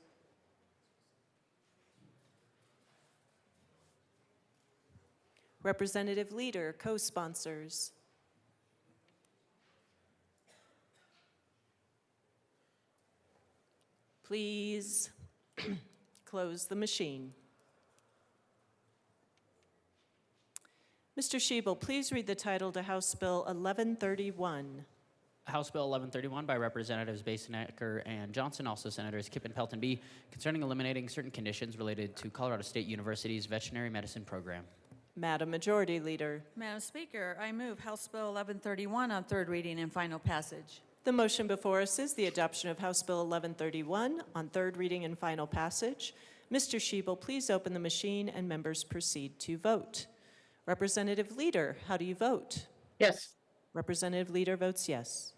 Representative Leader, co-sponsors. Please close the machine. Mr. Shebel, please read the title to House Bill 1131. House Bill 1131 by Representatives Basenecker and Johnson, also Senators Kipp and Pelton B, concerning eliminating certain conditions related to Colorado State University's veterinary medicine program. Madam Majority Leader. Madam Speaker, I move House Bill 1131 on third reading and final passage. The motion before us is the adoption of House Bill 1131 on third reading and final passage. Mr. Shebel, please open the machine and members proceed to vote. Representative Leader, how do you vote? Yes. Representative Leader votes yes.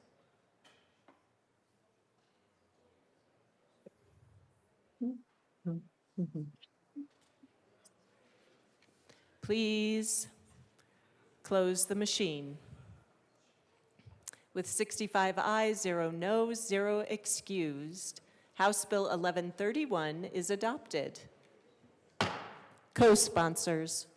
Please close the machine. With 65 ayes, 0 noes, 0 excused, House Bill 1131 is adopted. Co-sponsors.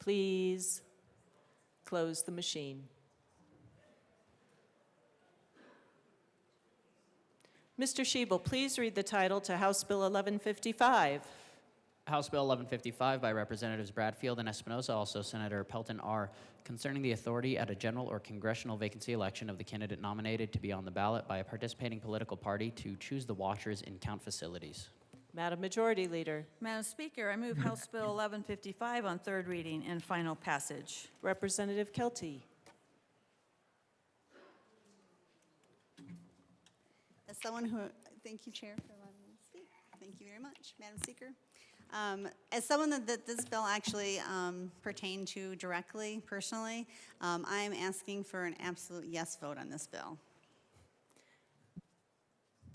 Please close the machine. Mr. Shebel, please read the title to House Bill 1155. House Bill 1155 by Representatives Bradfield and Espinoza, also Senator Pelton R., concerning the authority at a general or congressional vacancy election of the candidate nominated to be on the ballot by a participating political party to choose the watchers in count facilities. Madam Majority Leader. Madam Speaker, I move House Bill 1155 on third reading and final passage. Representative Kelty. As someone who, thank you, Chair, for allowing me to speak. Thank you very much, Madam Speaker. As someone that this bill actually pertained to directly, personally, I am asking for an absolute yes vote on this bill.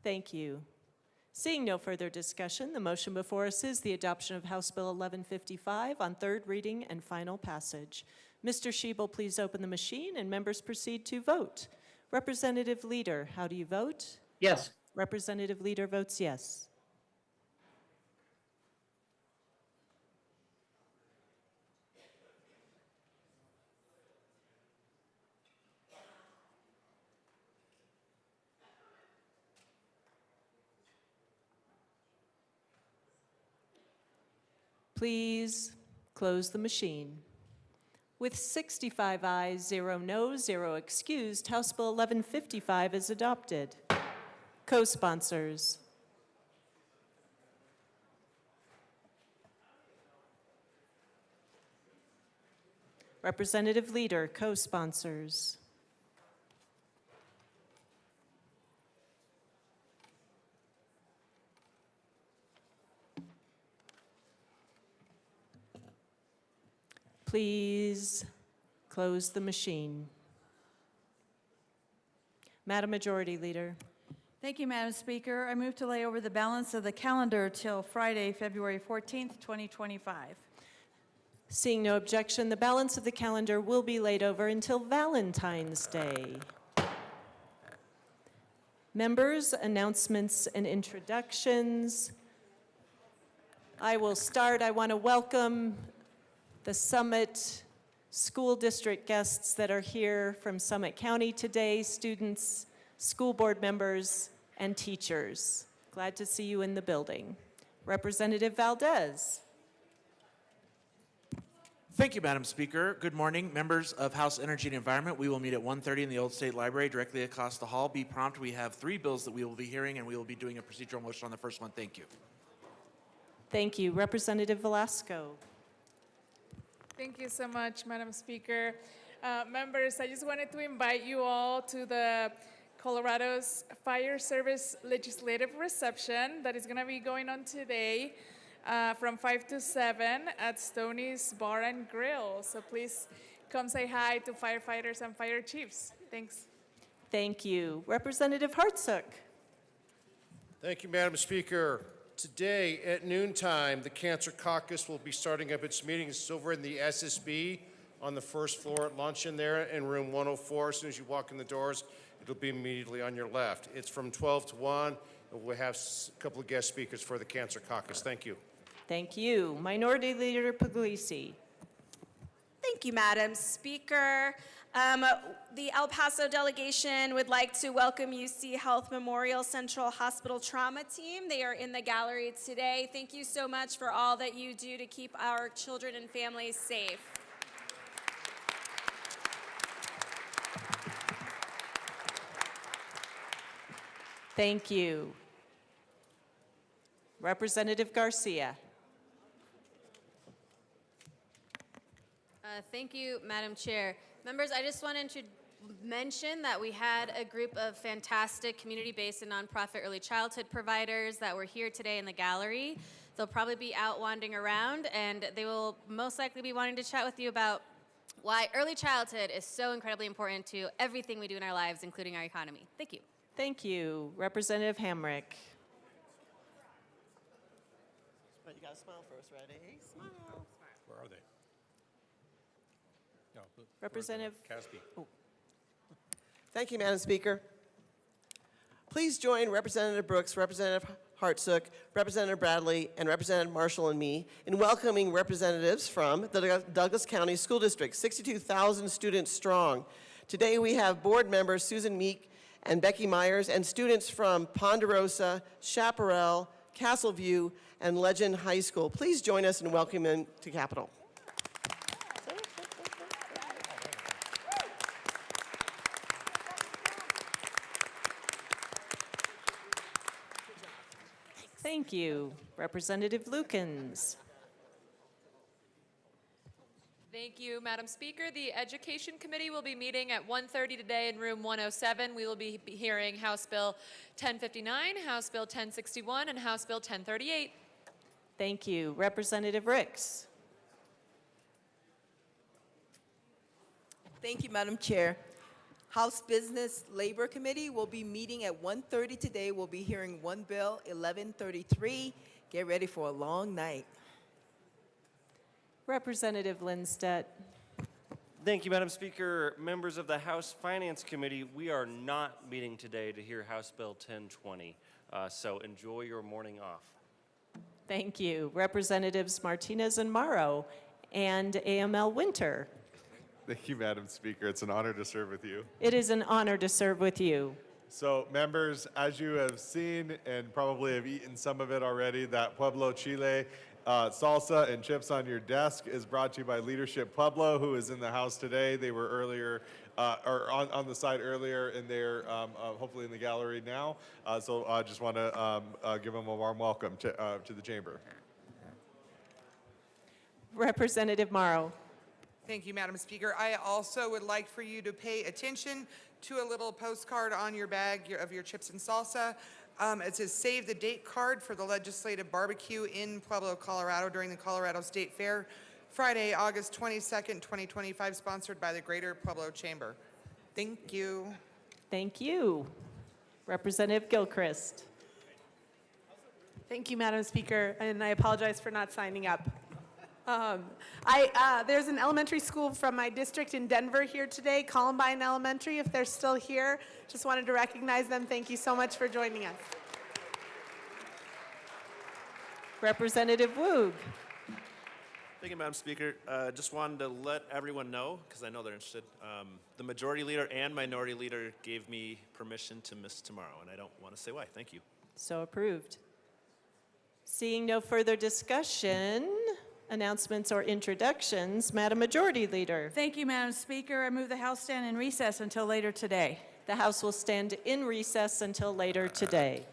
Thank you. Seeing no further discussion, the motion before us is the adoption of House Bill 1155 on third reading and final passage. Mr. Schiebel, please open the machine and members proceed to vote. Representative Leader, how do you vote? Yes. Representative Leader votes yes. Please close the machine. With 65 ayes, 0 noes, 0 excused, House Bill 1155 is adopted. Co-sponsors. Representative Leader, co-sponsors. Please close the machine. Madam Majority Leader. Thank you, Madam Speaker. I move to lay over the balance of the calendar till Friday, February 14th, 2025. Seeing no objection, the balance of the calendar will be laid over until Valentine's Day. Members, announcements, and introductions. I will start. I want to welcome the Summit School District guests that are here from Summit County today, students, school board members, and teachers. Glad to see you in the building. Representative Valdez. Thank you, Madam Speaker. Good morning, members of House Energy and Environment. We will meet at 1:30 in the Old State Library directly across the hall. Be prompt. We have 3 bills that we will be hearing, and we will be doing a procedural motion on the first one. Thank you. Thank you. Representative Velasco. Thank you so much, Madam Speaker. Members, I just wanted to invite you all to the Colorado's Fire Service Legislative Reception that is going to be going on today from 5 to 7 at Stoney's Bar and Grill. So please come say hi to firefighters and fire chiefs. Thanks. Thank you. Representative Hartsook. Thank you, Madam Speaker. Today at noontime, the Cancer Caucus will be starting up its meetings. It's over in the SSB on the first floor at luncheon there in room 104. As soon as you walk in the doors, it'll be immediately on your left. It's from 12 to 1, and we'll have a couple of guest speakers for the Cancer Caucus. Thank you. Thank you. Minority Leader Puglisi. Thank you, Madam Speaker. The El Paso delegation would like to welcome UC Health Memorial Central Hospital Trauma Team. They are in the gallery today. Thank you so much for all that you do to keep our children and families safe. Thank you. Representative Garcia. Thank you, Madam Chair. Members, I just wanted to mention that we had a group of fantastic community-based and nonprofit early childhood providers that were here today in the gallery. They'll probably be out wandering around, and they will most likely be wanting to chat with you about why early childhood is so incredibly important to everything we do in our lives, including our economy. Thank you. Thank you. Representative Hamrick. But you gotta smile first, ready? Smile. Where are they? No, Representative Caspi. Oh. Thank you, Madam Speaker. Please join Representative Brooks, Representative Hartsook, Representative Bradley, and Representative Marshall and me in welcoming representatives from the Douglas County School District, 62,000 students strong. Today we have board members Susan Meek and Becky Myers and students from Ponderosa, Chaparral, Castleview, and Legend High School. Please join us in welcoming them to Capitol. Thank you. Representative Lukens. Thank you, Madam Speaker. The Education Committee will be meeting at 1:30 today in room 107. We will be hearing House Bill 1059, House Bill 1061, and House Bill 1038. Thank you. Representative Ricks. Thank you, Madam Chair. House Business Labor Committee will be meeting at 1:30 today. We'll be hearing one bill, 1133. Get ready for a long night. Representative Lindstedt. Thank you, Madam Speaker. Members of the House Finance Committee, we are not meeting today to hear House Bill 1020, so enjoy your morning off. Thank you. Representatives Martinez and Morrow and AML Winter. Thank you, Madam Speaker. It's an honor to serve with you. It is an honor to serve with you. So, members, as you have seen and probably have eaten some of it already, that Pueblo Chile salsa and chips on your desk is brought to you by Leadership Pueblo, who is in the House today. They were earlier, or on the side earlier, and they're hopefully in the gallery now. So I just want to give them a warm welcome to the chamber. Representative Morrow. Thank you, Madam Speaker. I also would like for you to pay attention to a little postcard on your bag of your chips and salsa. It says save the date card for the legislative barbecue in Pueblo, Colorado during the Colorado State Fair, Friday, August 22nd, 2025, sponsored by the Greater Pueblo Chamber. Thank you. Thank you. Representative Gilchrist. Thank you, Madam Speaker, and I apologize for not signing up. There's an elementary school from my district in Denver here today, Columbine Elementary, if they're still here. Just wanted to recognize them. Thank you so much for joining us. Representative Woog. Thank you, Madam Speaker. Just wanted to let everyone know, because I know they're interested, the Majority Leader and Minority Leader gave me permission to miss tomorrow, and I don't want to say why. Thank you. So approved. Seeing no further discussion, announcements or introductions, Madam Majority Leader. Thank you, Madam Speaker. I move the House stand in recess until later today. The House will stand in recess until later today.